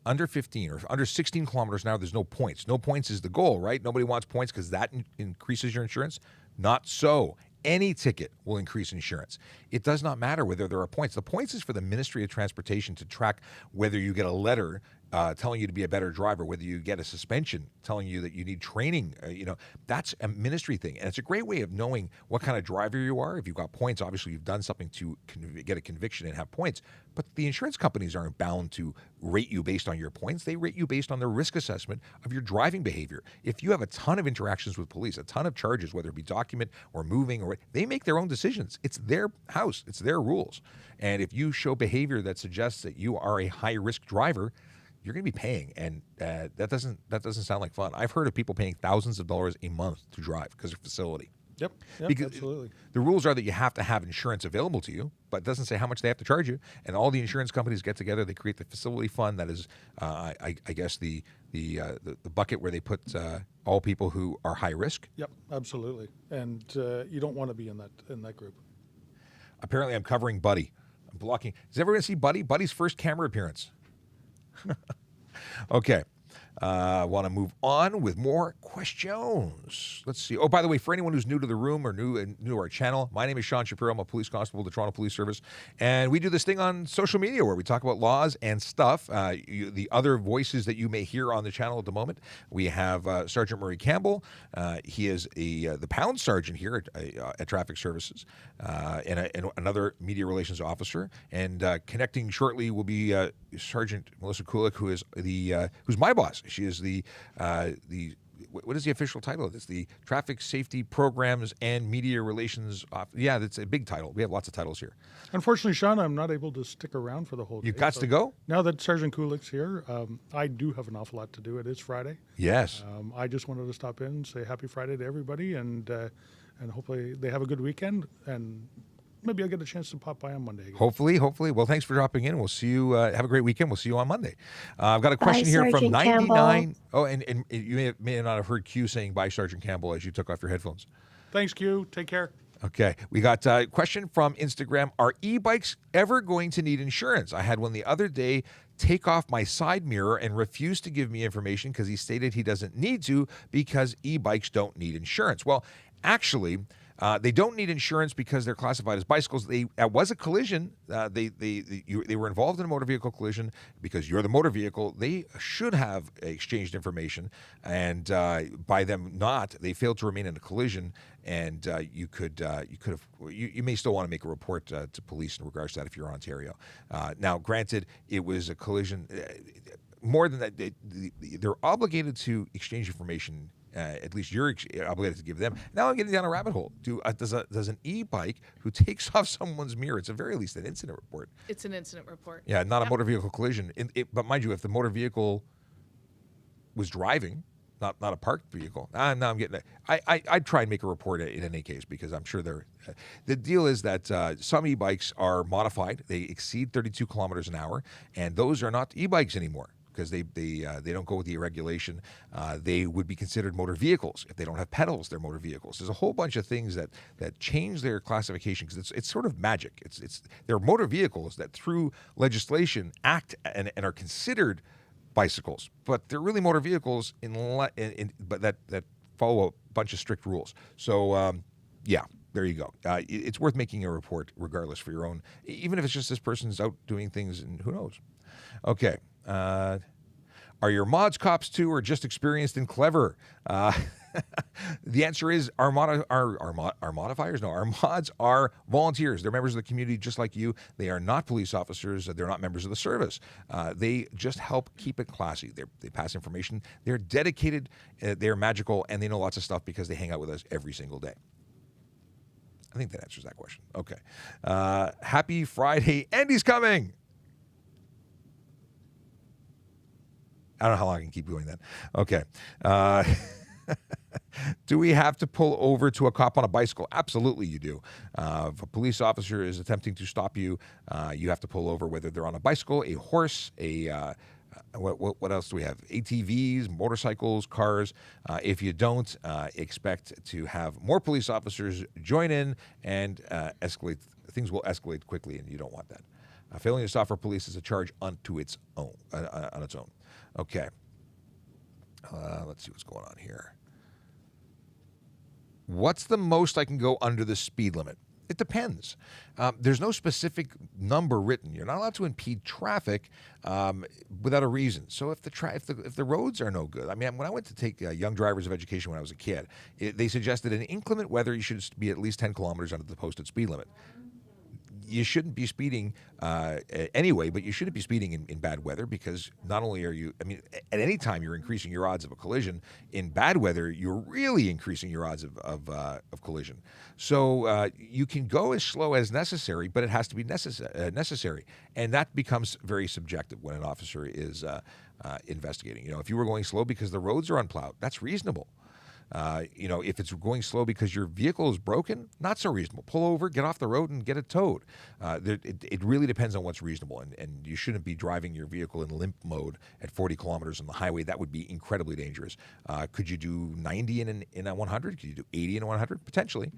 under 15 or under 16 kilometers an hour, there's no points. No points is the goal, right? Nobody wants points because that increases your insurance. Not so. Any ticket will increase insurance. It does not matter whether there are points. The points is for the Ministry of Transportation to track whether you get a letter telling you to be a better driver, whether you get a suspension telling you that you need training. That's a ministry thing. And it's a great way of knowing what kind of driver you are. If you've got points, obviously you've done something to get a conviction and have points. But the insurance companies aren't bound to rate you based on your points. They rate you based on their risk assessment of your driving behavior. If you have a ton of interactions with police, a ton of charges, whether it be document or moving, or they make their own decisions. It's their house. It's their rules. And if you show behavior that suggests that you are a high-risk driver, you're going to be paying, and that doesn't sound like fun. I've heard of people paying thousands of dollars a month to drive because of facility. Yep, because absolutely. The rules are that you have to have insurance available to you, but it doesn't say how much they have to charge you. And all the insurance companies get together, they create the facility fund that is, I guess, the bucket where they put all people who are high risk. Yep, absolutely. And you don't want to be in that group. Apparently, I'm covering Buddy. I'm blocking. Does everyone see Buddy? Buddy's first camera appearance. Okay. I want to move on with more questions. Let's see. Oh, by the way, for anyone who's new to the room or new to our channel, my name is Sean Shapiro. I'm a police constable with the Toronto Police Service. And we do this thing on social media where we talk about laws and stuff. The other voices that you may hear on the channel at the moment, we have Sergeant Murray Campbell. He is the pound sergeant here at Traffic Services and another media relations officer. And connecting shortly will be Sergeant Melissa Kulik, who is who's my boss. She is the what is the official title of this? The Traffic Safety Programs and Media Relations. Yeah, that's a big title. We have lots of titles here. Unfortunately, Sean, I'm not able to stick around for the whole day. You've got to go? Now that Sergeant Kulik's here, I do have an awful lot to do. It is Friday. Yes. I just wanted to stop in and say happy Friday to everybody, and hopefully they have a good weekend, and maybe I'll get a chance to pop by on Monday again. Hopefully. Well, thanks for dropping in. We'll see you. Have a great weekend. We'll see you on Monday. I've got a question Bye, here Sergeant from 99. Campbell. Oh, and you may not have heard Q saying bye, Sergeant Campbell, as you took off your headphones. Thanks, Q. Take care. Okay, we got a question from Instagram. Are e-bikes ever going to need insurance? I had one the other day take off my side mirror and refuse to give me information because he stated he doesn't need to because e-bikes don't need insurance. Well, actually, they don't need insurance because they're classified as bicycles. It was a collision. They were involved in a motor vehicle collision because you're the motor vehicle. They should have exchanged information, and by them not, they failed to remain in a collision. And you may still want to make a report to police in regards to that if you're in Ontario. Now, granted, it was a collision. More than that, they're obligated to exchange information. At least you're obligated to give them. Now I'm getting down a rabbit hole. Does an e-bike who takes off someone's mirror, it's a very least an incident report. It's an incident report. Yeah, not a motor vehicle collision. But mind you, if the motor vehicle was driving, not a parked vehicle, now I'm getting it. I'd try and make a report in any case because I'm sure they're. The deal is that some e-bikes are modified. They exceed 32 kilometers an hour, and those are not e-bikes anymore. Because they don't go with the regulation. They would be considered motor vehicles. If they don't have pedals, they're motor vehicles. There's a whole bunch of things that change their classification because it's sort of magic. They're motor vehicles that through legislation act and are considered bicycles, but they're really motor vehicles but that follow a bunch of strict rules. So yeah. There you go. It's worth making a report regardless for your own, even if it's just this person's out doing things and who knows. Okay. Are your mods cops too, or just experienced and clever? The answer is our modifiers. No, our mods are volunteers. They're members of the community just like you. They are not police officers. They're not members of the service. They just help keep it classy. They pass information. They're dedicated. They're magical, and they know lots of stuff because they hang out with us every single day. I think that answers that question. Okay. Happy Friday. Andy's coming. I don't know how long I can keep doing that. Okay. Do we have to pull over to a cop on a bicycle? Absolutely you do. If a police officer is attempting to stop you, you have to pull over, whether they're on a bicycle, a horse, what else do we have? ATVs, motorcycles, cars. If you don't, expect to have more police officers join in and escalate. Things will escalate quickly, and you don't want that. Failing to stop for police is a charge unto its own. On its own. Okay. Let's see what's going on here. What's the most I can go under the speed limit? It depends. There's no specific number written. You're not allowed to impede traffic without a reason. So if the roads are no good, I mean, when I went to take young drivers of education when I was a kid, they suggested in inclement weather you should be at least 10 kilometers under the posted speed limit. You shouldn't be speeding anyway, but you shouldn't be speeding in bad weather because not only are you, I mean, at any time you're increasing your odds of a collision. In bad weather, you're really increasing your odds of collision. So you can go as slow as necessary, but it has to be necessary. And that becomes very subjective when an officer is investigating. You know, if you were going slow because the roads are unplowed, that's reasonable. If it's going slow because your vehicle is broken, not so reasonable. Pull over, get off the road, and get it towed. It really depends on what's reasonable, and you shouldn't be driving your vehicle in limp mode at 40 kilometers on the highway. That would be incredibly dangerous. Could you do 90 in a 100? Could you do 80 in a 100? Potentially.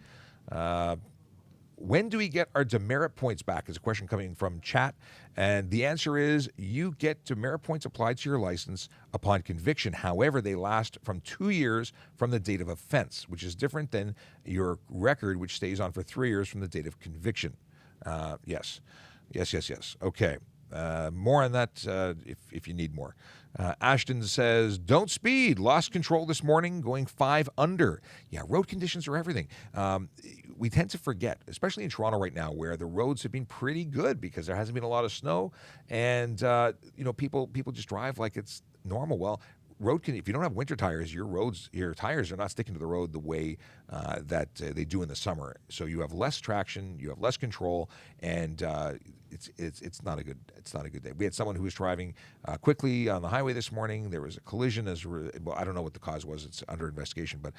When do we get our demerit points back? Is a question coming from chat. And the answer is you get demerit points applied to your license upon conviction. However, they last from 2 years from the date of offense, which is different than your record, which stays on for 3 years from the date of conviction. Yes. Okay. More on that if you need more. Ashton says, don't speed. Lost control this morning, going 5 under. Yeah, road conditions are everything. We tend to forget, especially in Toronto right now, where the roads have been pretty good because there hasn't been a lot of snow, and people just drive like it's normal. Well, if you don't have winter tires, your tires are not sticking to the road the way that they do in the summer. So you have less traction, you have less control, and it's not a good day. We had someone who was driving quickly on the highway this morning. There was a collision I don't know what the cause was. It's under investigation, but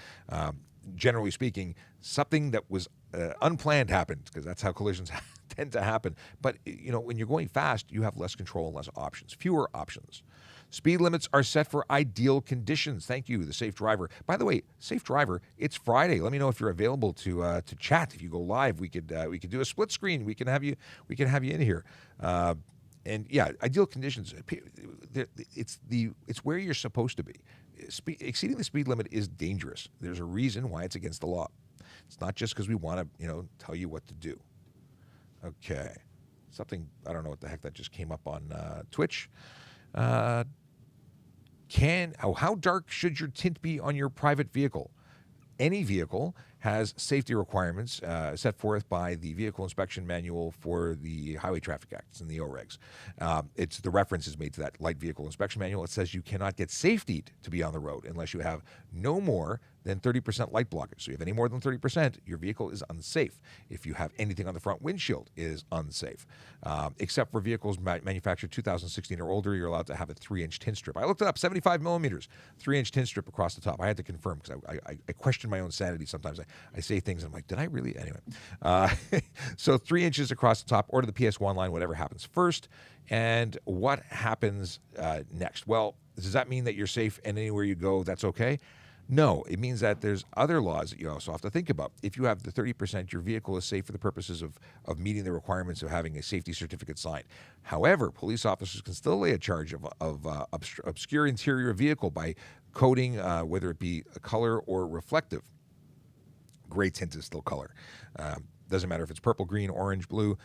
generally speaking, something that was unplanned happened because that's how collisions tend to happen. But when you're going fast, you have less control and less options, fewer options. Speed limits are set for ideal conditions. Thank you, the Safe Driver. By the way, Safe Driver, it's Friday. Let me know if you're available to chat. If you go live, we could do a split screen. We can have you in here. And yeah, ideal conditions. It's where you're supposed to be. Exceeding the speed limit is dangerous. There's a reason why it's against the law. It's not just because we want to, tell you what to do. Okay, something I don't know what the heck that just came up on Twitch. How dark should your tint be on your private vehicle? Any vehicle has safety requirements set forth by the Vehicle Inspection Manual for the Highway Traffic Acts and the OREGs. The reference is made to that Light Vehicle Inspection Manual. It says you cannot get safetied to be on the road unless you have no more than 30% light blockage. So if you have any more than 30%, your vehicle is unsafe. If you have anything on the front windshield, it is unsafe. Except for vehicles manufactured 2016 or older, you're allowed to have a 3-inch tint strip. I looked it up, 75 millimeters, 3-inch tint strip across the top. I had to confirm because I question my own sanity sometimes. I say things and I'm like, did I really? Anyway. So 3 inches across the top, or to the PS1 line, whatever happens first. And what happens next? Well, does that mean that you're safe and anywhere you go, that's okay? No, it means that there's other laws that you also have to think about. If you have the 30%, your vehicle is safe for the purposes of meeting the requirements of having a safety certificate signed. However, police officers can still lay a charge of obscure interior vehicle by coating, whether it be a color or reflective. Gray tint is still color. Doesn't matter if it's purple, green, orange, blue.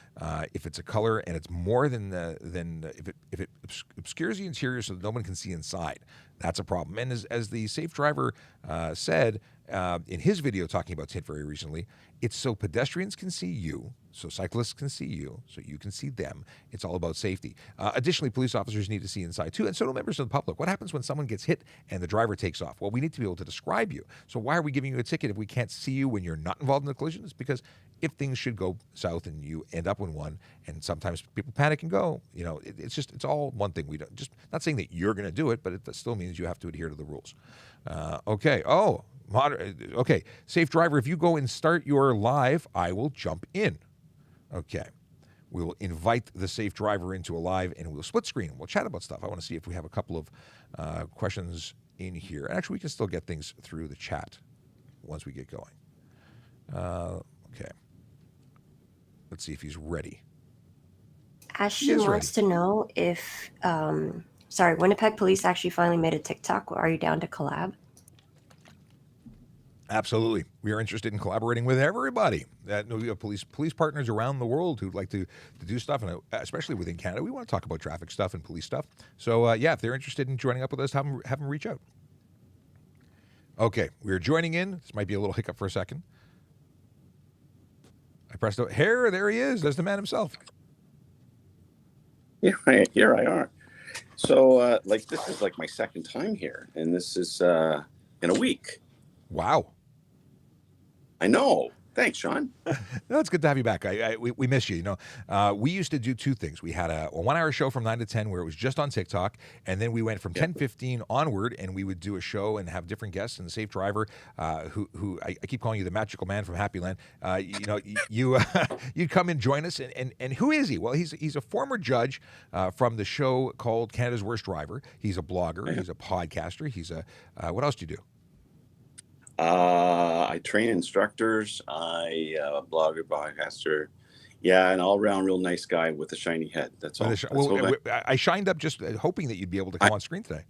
If it's a color and it's more than if it obscures the interior so that no one can see inside, that's a problem. And as the Safe Driver said in his video talking about tint very recently, it's so pedestrians can see you, so cyclists can see you, so you can see them. It's all about safety. Additionally, police officers need to see inside too, and so do members of the public. What happens when someone gets hit and the driver takes off? Well, we need to be able to describe you. So why are we giving you a ticket if we can't see you when you're not involved in the collision? It's because if things should go south and you end up in one, and sometimes people panic and go, it's all one thing. We don't, just not saying that you're going to do it, but it still means you have to adhere to the rules. Okay. Okay. Safe Driver, if you go and start your live, I will jump in. Okay. We will invite the Safe Driver into a live, and we'll split screen. We'll chat about stuff. I want to see if we have a couple of questions in here. And actually, we can still get things through the chat once we get going. Okay. Let's see if he's ready. Ashton wants to know if, Winnipeg Police actually finally made a TikTok. Are you down to collab? Absolutely. We are interested in collaborating with everybody. We have police partners around the world who'd like to do stuff, and especially within Canada. We want to talk about traffic stuff and police stuff. So, if they're interested in joining up with us, have them reach out. Okay, we're joining in. This might be a little hiccup for a second. I pressed there he is. There's the man himself. Yeah, here I are. So, this is like my second time here, and this is in a week. Wow. I know. Thanks, Sean. No, it's good to have you back. We miss you. We used to do two things. We had a 1 hour show from 9 to 10 where it was just on TikTok, and then we went from 10:15 onward, and we would do a show and have different guests. And the Safe Driver, who I keep calling you the magical man from Happy Land. You'd come and join us. And who is he? Well, he's a former judge from the show called Canada's Worst Driver. He's a blogger. He's a podcaster. He's what else do you do? I train instructors. I blogger, podcaster. Yeah, an all-around real nice guy with a shiny head. That's all. I shined up just hoping that you'd be able to come on screen today.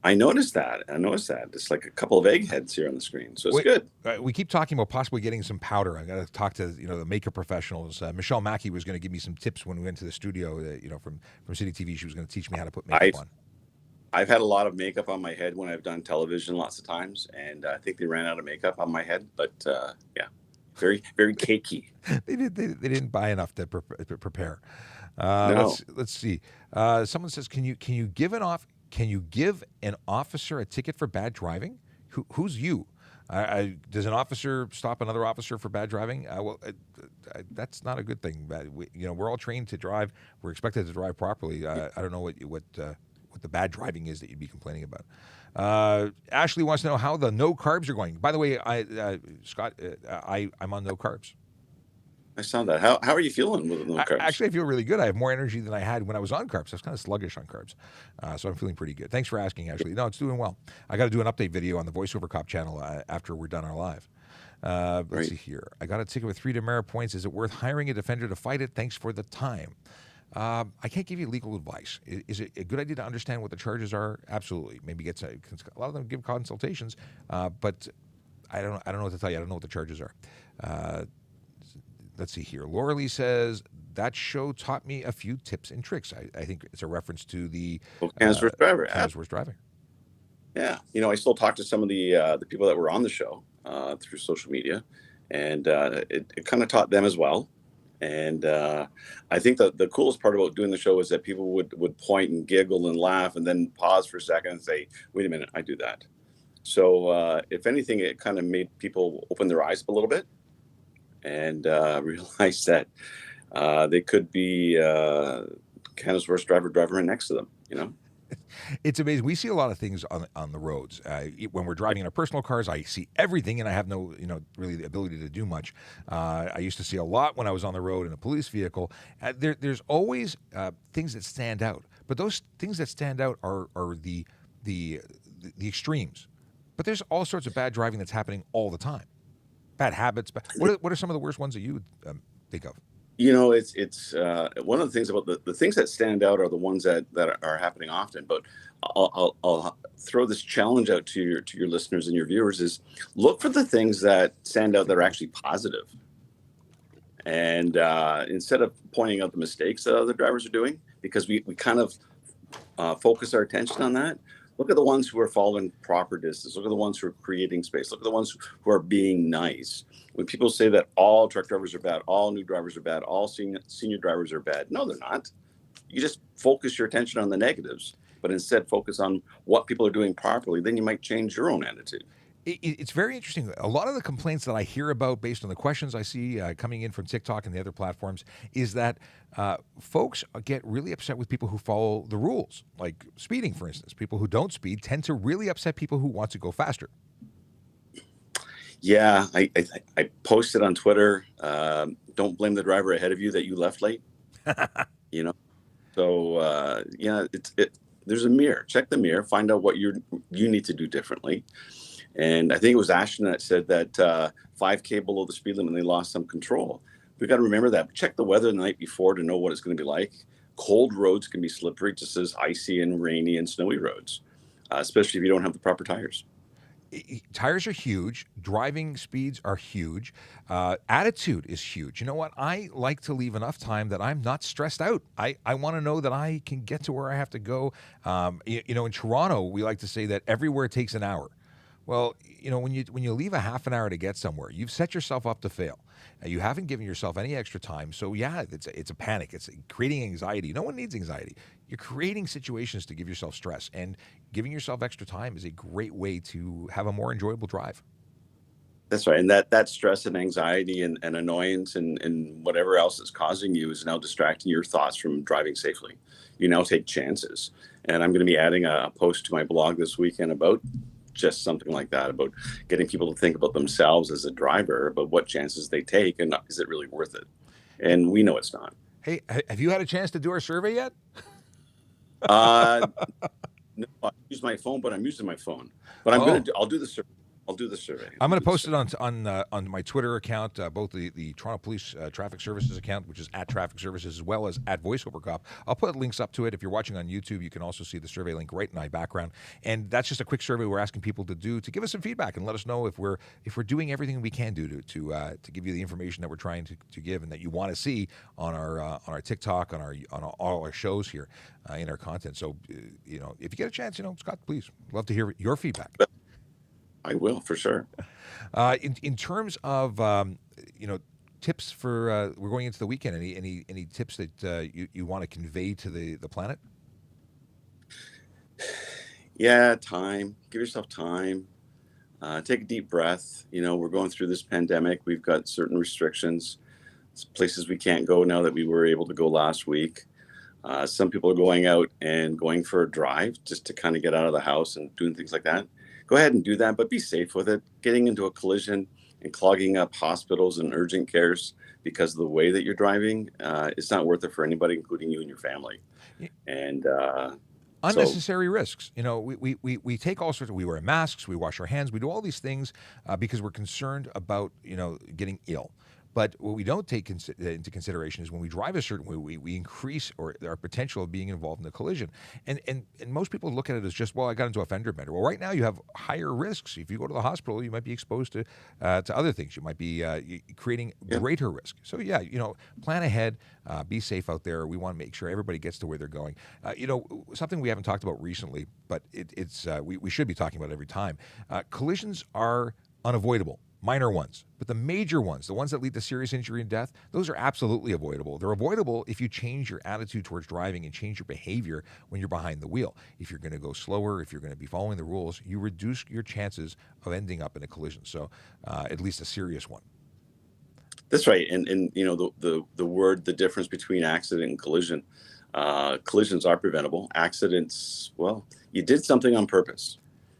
I noticed that. It's like a couple of eggheads here on the screen, so it's good. We keep talking about possibly getting some powder. I got to talk to the makeup professionals. Michelle Mackey was going to give me some tips when we went to the studio. From City TV, she was going to teach me how to put makeup on. I've had a lot of makeup on my head when I've done television lots of times, and I think they ran out of makeup on my head. But very, very cakey. They didn't buy enough to prepare. No. Let's see. Someone says, can you give an officer a ticket for bad driving? Who's you? Does an officer stop another officer for bad driving? That's not a good thing. We're all trained to drive. We're expected to drive properly. I don't know what the bad driving is that you'd be complaining about. Ashley wants to know how the no carbs are going. By the way, Scott, I'm on no carbs. I saw that. How are you feeling with no carbs? Actually, I feel really good. I have more energy than I had when I was on carbs. I was kind of sluggish on carbs. So I'm feeling pretty good. Thanks for asking, Ashley. No, it's doing well. I got to do an update video on the VoiceoverCop channel after we're done our live. Let's see here. I got a ticket with 3 Demerit points. Is it worth hiring a defender to fight it? Thanks for the time. I can't give you legal advice. Is it a good idea to understand what the charges are? Absolutely. Maybe a lot of them give consultations, but I don't know what to tell you. I don't know what the charges are. Let's see here. Laura Lee says, that show taught me a few tips and tricks. I think it's a reference to the Canada's Worst Driver. Canada's Worst Driving. Yeah. I still talk to some of the people that were on the show through social media, and it kind of taught them as well. And I think that the coolest part about doing the show is that people would point and giggle and laugh and then pause for a second and say, wait a minute, I do that. So if anything, it kind of made people open their eyes up a little bit and realize that they could be Canada's Worst Driver driving next to them, It's amazing. We see a lot of things on the roads. When we're driving in our personal cars, I see everything, and I have no, really the ability to do much. I used to see a lot when I was on the road in a police vehicle. There's always things that stand out, but those things that stand out are the extremes. But there's all sorts of bad driving that's happening all the time. Bad habits. What are some of the worst ones that you would think of? It's one of the things about the things that stand out are the ones that are happening often. But I'll throw this challenge out to your listeners and your viewers: is look for the things that stand out that are actually positive. And instead of pointing out the mistakes that other drivers are doing, because we kind of focus our attention on that. Look at the ones who are following proper distance. Look at the ones who are creating space. Look at the ones who are being nice. When people say that all truck drivers are bad, all new drivers are bad, all senior drivers are bad, no, they're not. You just focus your attention on the negatives, but instead focus on what people are doing properly. Then you might change your own attitude. It's very interesting. A lot of the complaints that I hear about based on the questions I see coming in from TikTok and the other platforms is that folks get really upset with people who follow the rules, like speeding, for instance. People who don't speed tend to really upset people who want to go faster. Yeah, I posted on Twitter, don't blame the driver ahead of you that you left late. So there's a mirror. Check the mirror, find out what you need to do differently. And I think it was Ashton that said that 5K below the speed limit, and they lost some control. We've got to remember that. Check the weather the night before to know what it's going to be like. Cold roads can be slippery, just as icy and rainy and snowy roads, especially if you don't have the proper tires. Tires are huge. Driving speeds are huge. Attitude is huge. You know what? I like to leave enough time that I'm not stressed out. I want to know that I can get to where I have to go. In Toronto, we like to say that everywhere takes an hour. Well, when you leave a half an hour to get somewhere, you've set yourself up to fail. You haven't given yourself any extra time. So yeah, it's a panic. It's creating anxiety. No one needs anxiety. You're creating situations to give yourself stress, and giving yourself extra time is a great way to have a more enjoyable drive. That's right. And that stress and anxiety and annoyance and whatever else is causing you is now distracting your thoughts from driving safely. You now take chances. And I'm going to be adding a post to my blog this weekend about just something like that, about getting people to think about themselves as a driver, about what chances they take, and is it really worth it? And we know it's not. Hey, have you had a chance to do our survey yet? No, I use my phone, but I'm using my phone. But I'll do the survey. I'll do the survey. I'm going to post it on my Twitter account, both the Toronto Police Traffic Services account, which is @Traffic Services, as well as @VoiceoverCop. I'll put links up to it. If you're watching on YouTube, you can also see the survey link right in my background. And that's just a quick survey we're asking people to do to give us some feedback and let us know if we're doing everything we can do to give you the information that we're trying to give and that you want to see on our TikTok, on all our shows here in our content. So if you get a chance, Scott, please love to hear your feedback. I will, for sure. In terms of tips for we're going into the weekend. Any tips that you want to convey to the planet? Yeah, time. Give yourself time. Take a deep breath. We're going through this pandemic. We've got certain restrictions. Places we can't go now that we were able to go last week. Some people are going out and going for a drive just to kind of get out of the house and doing things like that. Go ahead and do that, but be safe with it. Getting into a collision and clogging up hospitals and urgent cares because of the way that you're driving, it's not worth it for anybody, including you and your family. And unnecessary risks. You know, we take all sorts of, we wear masks, we wash our hands, we do all these things because we're concerned about, you know, getting ill. But what we don't take into consideration is when we drive a certain way, we increase our potential of being involved in a collision. And most people look at it as just, well, I got into a fender bender. Well, right now you have higher risks. If you go to the hospital, you might be exposed to other things. You might be creating greater risk. So yeah, you know, plan ahead, be safe out there. We want to make sure everybody gets to where they're going. You know, something we haven't talked about recently, but we should be talking about it every time. Collisions are unavoidable. Minor ones, but the major ones, the ones that lead to serious injury and death, those are absolutely avoidable. They're avoidable if you change your attitude towards driving and change your behavior when you're behind the wheel. If you're going to go slower, if you're going to be following the rules, you reduce your chances of ending up in a collision. So at least a serious one. That's right. And you know, the difference between accident and collision, collisions are preventable. Accidents, well, you did something on purpose.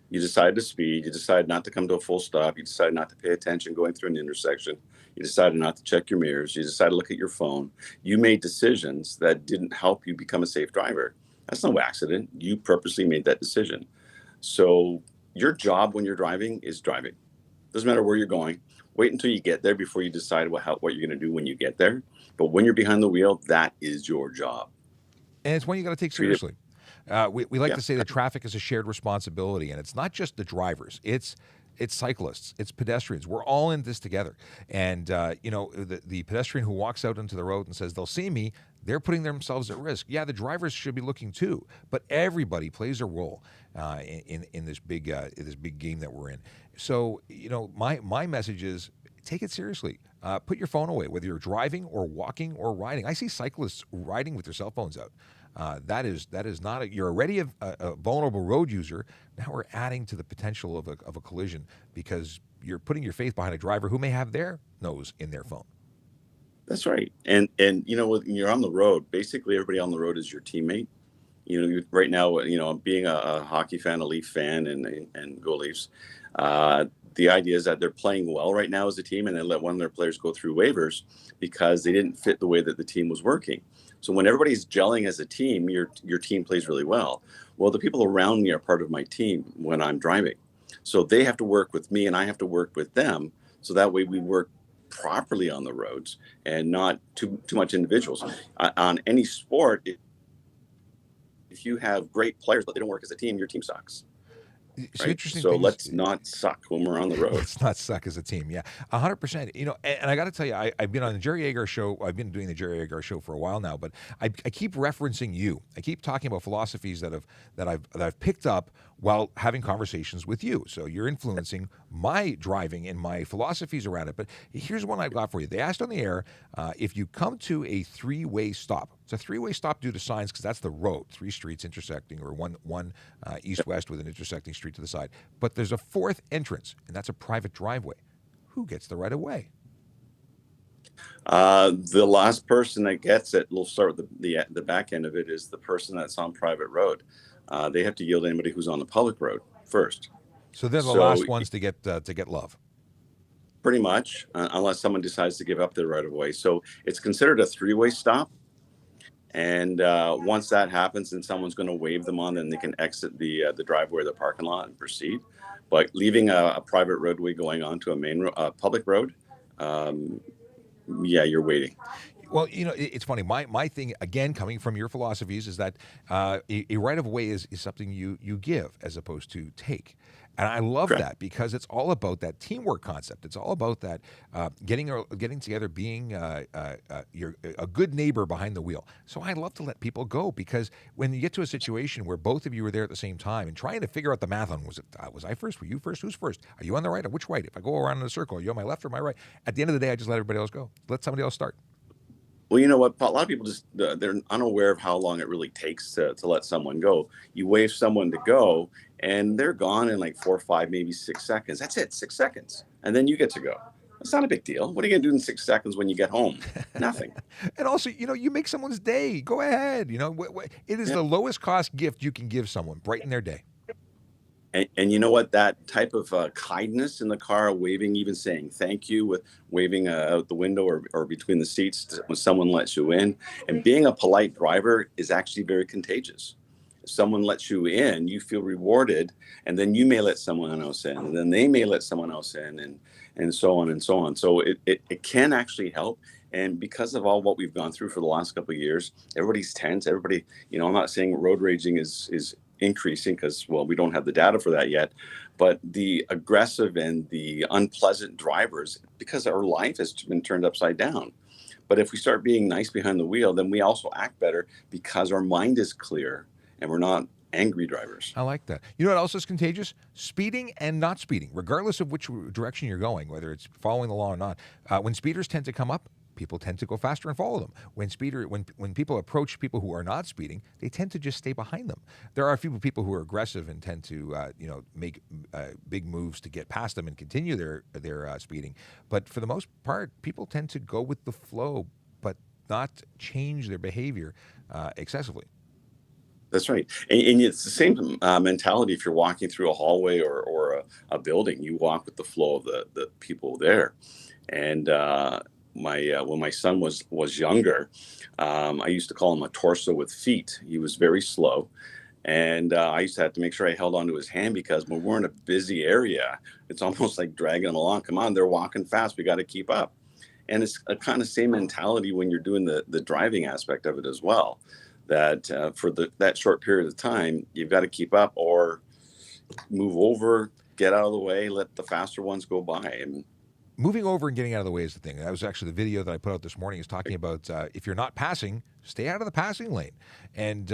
You decided to speed, you decided not to come to a full stop, you decided not to pay attention going through an intersection, you decided not to check your mirrors, you decided to look at your phone. You made decisions that didn't help you become a safe driver. That's no accident. You purposely made that decision. So your job when you're driving is driving. Doesn't matter where you're going. Wait until you get there before you decide what you're going to do when you get there. But when you're behind the wheel, that is your job. And it's one you got to take seriously. We like to say that traffic is a shared responsibility, and it's not just the drivers. It's cyclists, it's pedestrians. We're all in this together. And you know, the pedestrian who walks out into the road and says they'll see me, they're putting themselves at risk. Yeah, the drivers should be looking too, but everybody plays a role in this big game that we're in. So you know, my message is, take it seriously. Put your phone away, whether you're driving or walking or riding. I see cyclists riding with their cell phones out. That is not you're already a vulnerable road user. Now we're adding to the potential of a collision because you're putting your faith behind a driver who may have their nose in their phone. That's right. And you know, when you're on the road, basically everybody on the road is your teammate. You know, right now, you know, being a hockey fan, a Leaf fan, and go Leafs. The idea is that they're playing well right now as a team, and they let one of their players go through waivers because they didn't fit the way that the team was working. So when everybody's gelling as a team, your team plays really well. Well, the people around me are part of my team when I'm driving. So they have to work with me and I have to work with them. So that way we work properly on the roads and not too much individuals. On any sport, if you have great players but they don't work as a team, your team sucks. So right? interesting. So let's not suck when we're on the road. Let's not suck as a team. Yeah, 100%. You know, and I got to tell you, I've been on the Jerry Agar show. I've been doing the Jerry Agar show for a while now, but I keep referencing you. I keep talking about philosophies that I've picked up while having conversations with you. So you're influencing my driving and my philosophies around it. But here's one I've got for you. They asked on the air if you come to a three-way stop. It's a three-way stop due to signs because that's the road, 3 streets intersecting, or one east-west with an intersecting street to the side. But there's a fourth entrance, and that's a private driveway. Who gets the right of way? The last person that gets it, we'll start with the back end of it, is the person that's on private road. They have to yield to anybody who's on the public road first. So they're the last ones to get love. Pretty much, unless someone decides to give up their right of way. So it's considered a 3-way stop. And once that happens and someone's going to wave them on, then they can exit the driveway or the parking lot and proceed. But leaving a private roadway going onto a public road, yeah, you're waiting. Well, you know, it's funny. My thing, again, coming from your philosophies, is that a right of way is something you give as opposed to take. And I love that because it's all about that teamwork concept. It's all about that getting together, being you're a good neighbor behind the wheel. So I love to let people go because when you get to a situation where both of you are there at the same time and trying to figure out the math on was I first? Were you first? Who's first? Are you on the right or which right? If I go around in a circle, are you on my left or my right? At the end of the day, I just let everybody else go. Let somebody else start. Well, you know what? A lot of people just, they're unaware of how long it really takes to let someone go. You wave someone to go and they're gone in like 4, 5, maybe 6 seconds. That's it, 6 seconds. And then you get to go. It's not a big deal. What are you going to do in 6 seconds when you get home? Nothing. And also, you know, you make someone's day. Go ahead. You know, it is the lowest cost gift you can give someone, brighten their day. And you know what? That type of kindness in the car, waving, even saying thank you, with waving out the window or between the seats when someone lets you in, and being a polite driver is actually very contagious. If someone lets you in, you feel rewarded, and then you may let someone else in, and then they may let someone else in, and so on and so on. So it can actually help. And because of all what we've gone through for the last couple of years, everybody's tense. Everybody, I'm not saying road raging is increasing, because, well, we don't have the data for that yet, but the aggressive and the unpleasant drivers, because our life has been turned upside down. But if we start being nice behind the wheel, then we also act better, because our mind is clear and we're not angry drivers. I like that. You know what else is contagious? Speeding and not speeding, regardless of which direction you're going, whether it's following the law or not. When speeders tend to come up, people tend to go faster and follow them. When people approach people who are not speeding, they tend to just stay behind them. There are a few people who are aggressive and tend to make big moves to get past them and continue their speeding. But for the most part, people tend to go with the flow, but not change their behavior excessively. That's right. And it's the same mentality if you're walking through a hallway or a building. You walk with the flow of the people there. And when my son was younger, I used to call him a torso with feet. He was very slow. And I used to have to make sure I held onto his hand, because when we're in a busy area, it's almost like dragging them along. Come on, they're walking fast. We got to keep up. And it's a kind of same mentality when you're doing the driving aspect of it as well. That for that short period of time, you've got to keep up or move over, get out of the way, let the faster ones go by. And moving over and getting out of the way is the thing. That was actually the video that I put out this morning, is talking about if you're not passing, stay out of the passing lane. And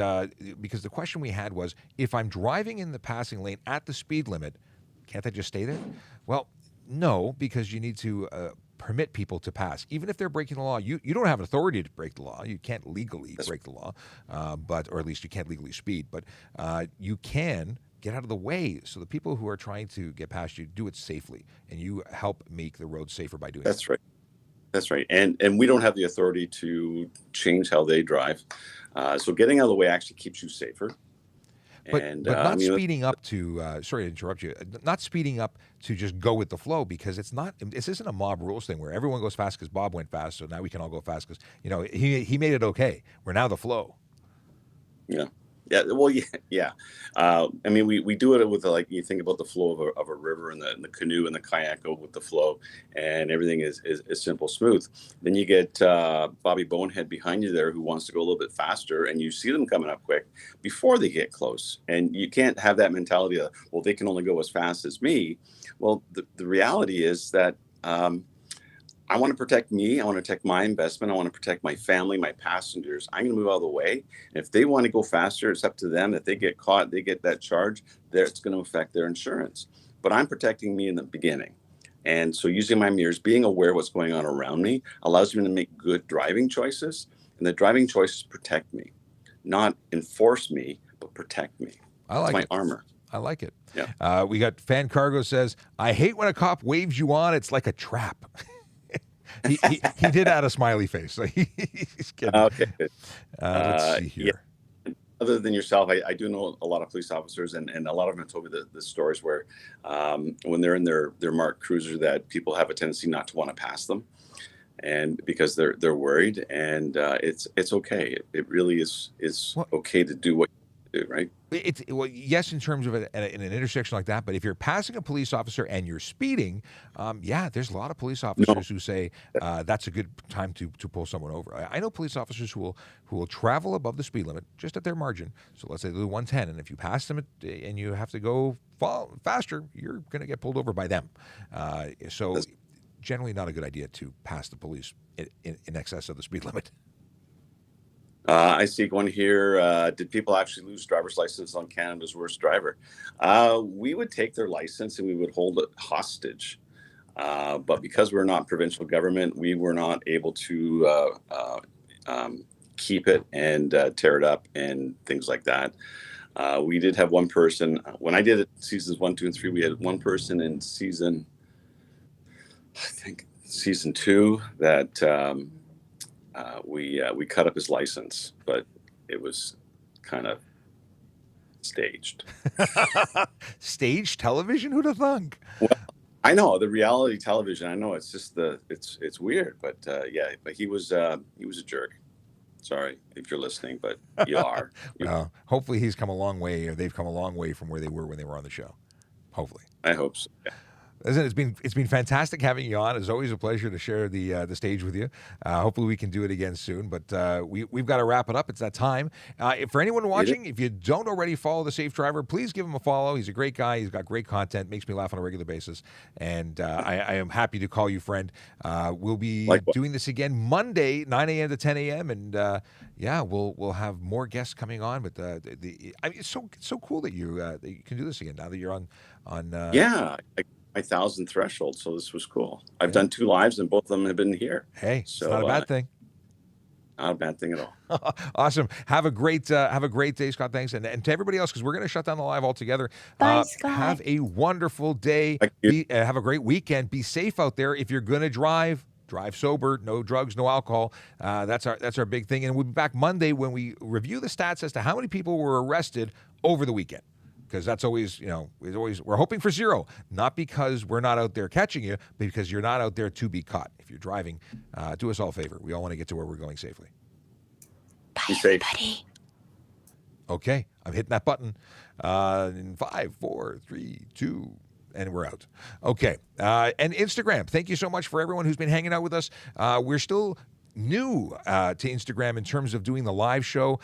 because the question we had was, if I'm driving in the passing lane at the speed limit, can't I just stay there? Well, no, because you need to permit people to pass. Even if they're breaking the law, you don't have authority to break the law. You can't legally break the law, or at least you can't legally speed. But you can get out of the way, so the people who are trying to get past you do it safely, and you help make the road safer by doing That's right. That's right. And we don't have the authority to change how they drive. So getting out of the way actually keeps you safer. But not speeding up to, sorry to interrupt you, not speeding up to just go with the flow, because this isn't a mob rules thing where everyone goes fast because Bob went fast, so now we can all go fast because, he made it okay. We're now the flow. Yeah. Yeah. Well, yeah. I mean, we do it with, like, you think about the flow of a river, and the canoe and the kayak go with the flow, and everything is simple, smooth. Then you get Bobby Bonehead behind you there, who wants to go a little bit faster, and you see them coming up quick before they get close. And you can't have that mentality of, well, they can only go as fast as me. Well, the reality is that I want to protect me. I want to protect my investment. I want to protect my family, my passengers. I'm going to move out of the way. And if they want to go faster, it's up to them. If they get caught, they get that charge, it's going to affect their insurance. But I'm protecting me in the beginning. And so using my mirrors, being aware of what's going on around me, allows me to make good driving choices. And the driving choices protect me, not enforce me, but protect me. I like my armor. I like it. Yeah. We got Fan Cargo says, I hate when a cop waves you on. It's like a trap. he did add a smiley face. So he's kidding. Okay. Let's see here. Yeah. Other than yourself, I do know a lot of police officers, and a lot of them have told me the stories where when they're in their marked cruiser, that people have a tendency not to want to pass them, and because they're worried, and it's okay. It really is okay to do what you do, right? Yes, in terms of in an intersection like that, but if you're passing a police officer and you're speeding, there's a lot of police officers who say that's a good time to pull someone over. I know police officers who will travel above the speed limit just at their margin. So let's say they do 110, and if you pass them and you have to go faster, you're going to get pulled over by them. So generally not a good idea to pass the police in excess of the speed limit. I see one here. Did people actually lose driver's license on Canada's worst driver? We would take their license and we would hold it hostage. But because we're not provincial government, we were not able to keep it and tear it up and things like that. We did have one person, when I did it seasons 1, 2, and 3, we had one person in season 2 that we cut up his license, but it was kind of staged. Staged television? Who'd have thunk? Well, I know the reality television. I know it's just it's weird, but yeah, but he was a jerk. Sorry if you're listening, but you are. Well, hopefully he's come a long way, or they've come a long way from where they were when they were on the show. Hopefully. I hope so. Yeah. Listen, it's been fantastic having you on. It's always a pleasure to share the stage with you. Hopefully we can do it again soon. But we've got to wrap it up. It's that time. For anyone watching, if you don't already follow The Safe Driver, please give him a follow. He's a great guy. He's got great content. Makes me laugh on a regular basis. And I am happy to call you friend. We'll be doing this again Monday, 9 a.m. to 10 a.m. And yeah, we'll have more guests coming on. But I mean, it's so cool that you can do this again now that you're on. Yeah. My 1,000 threshold, so this was cool. I've done 2 lives and both of them have been here. Hey, so it's not a bad thing. Not a bad thing at all. Awesome. Have a great day, Scott. Thanks, and to everybody else, because we're going to shut down the live altogether. Bye, Scott. Have a wonderful day. Have a great weekend. Be safe out there. If you're going to drive sober, no drugs, no alcohol. That's our big thing. And we'll be back Monday when we review the stats as to how many people were arrested over the weekend. Because that's always, we're hoping for 0, not because we're not out there catching you, but because you're not out there to be caught. If you're driving, do us all a favor. We all want to get to where we're going safely. Bye, safe. everybody. Okay, I'm hitting that button. In 5, 4, 3, 2, and we're out. Okay, and Instagram. Thank you so much for everyone who's been hanging out with us. We're still new to Instagram in terms of doing the live show.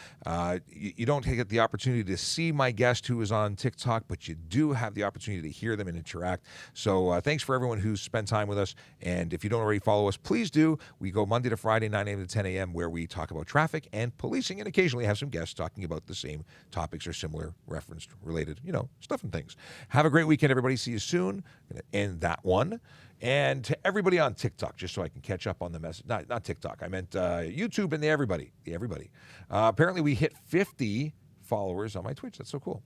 You don't get the opportunity to see my guest who is on TikTok, but you do have the opportunity to hear them and interact. So thanks for everyone who's spent time with us. And if you don't already follow us, please do. We go Monday to Friday, 9 a.m. to 10 a.m., where we talk about traffic and policing, and occasionally have some guests talking about the same topics or similar referenced related, stuff and things. Have a great weekend, everybody. See you soon. Going to end that one. And to everybody on TikTok, just so I can catch up on the message. Not TikTok. I meant YouTube and the everybody. Apparently, we hit 50 followers on my Twitch. That's so cool.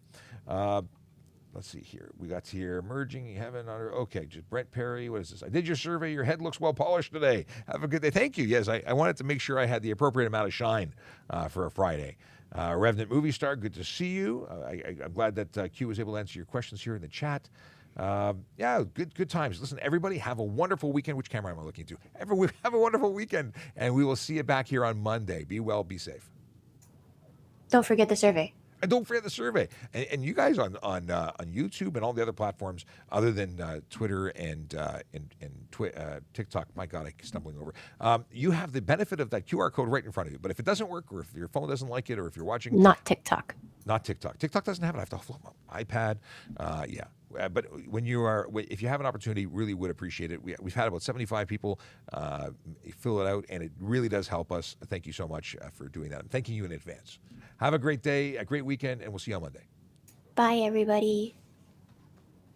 Let's see here. We got here merging heaven under. Okay, just Brent Perry. What is this? I did your survey. Your head looks well polished today. Have a good day. Thank you. Yes, I wanted to make sure I had the appropriate amount of shine for a Friday. Revenant Movie Star, good to see you. I'm glad that Q was able to answer your questions here in the chat. Yeah, good times. Listen, everybody, have a wonderful weekend. Which camera am I looking to? Have a wonderful weekend, and we will see you back here on Monday. Be well, be safe. Don't forget the survey. And don't forget the survey. And you guys on YouTube and all the other platforms other than Twitter and TikTok, my God, I'm stumbling over. You have the benefit of that QR code right in front of you. But if it doesn't work, or if your phone doesn't like it, or if you're watching... Not TikTok. Not TikTok. TikTok doesn't have it. I have to upload my iPad. Yeah. But if you have an opportunity, really would appreciate it. We've had about 75 people fill it out, and it really does help us. Thank you so much for doing that. I'm thanking you in advance. Have a great day, a great weekend, and we'll see you on Monday. Bye, everybody.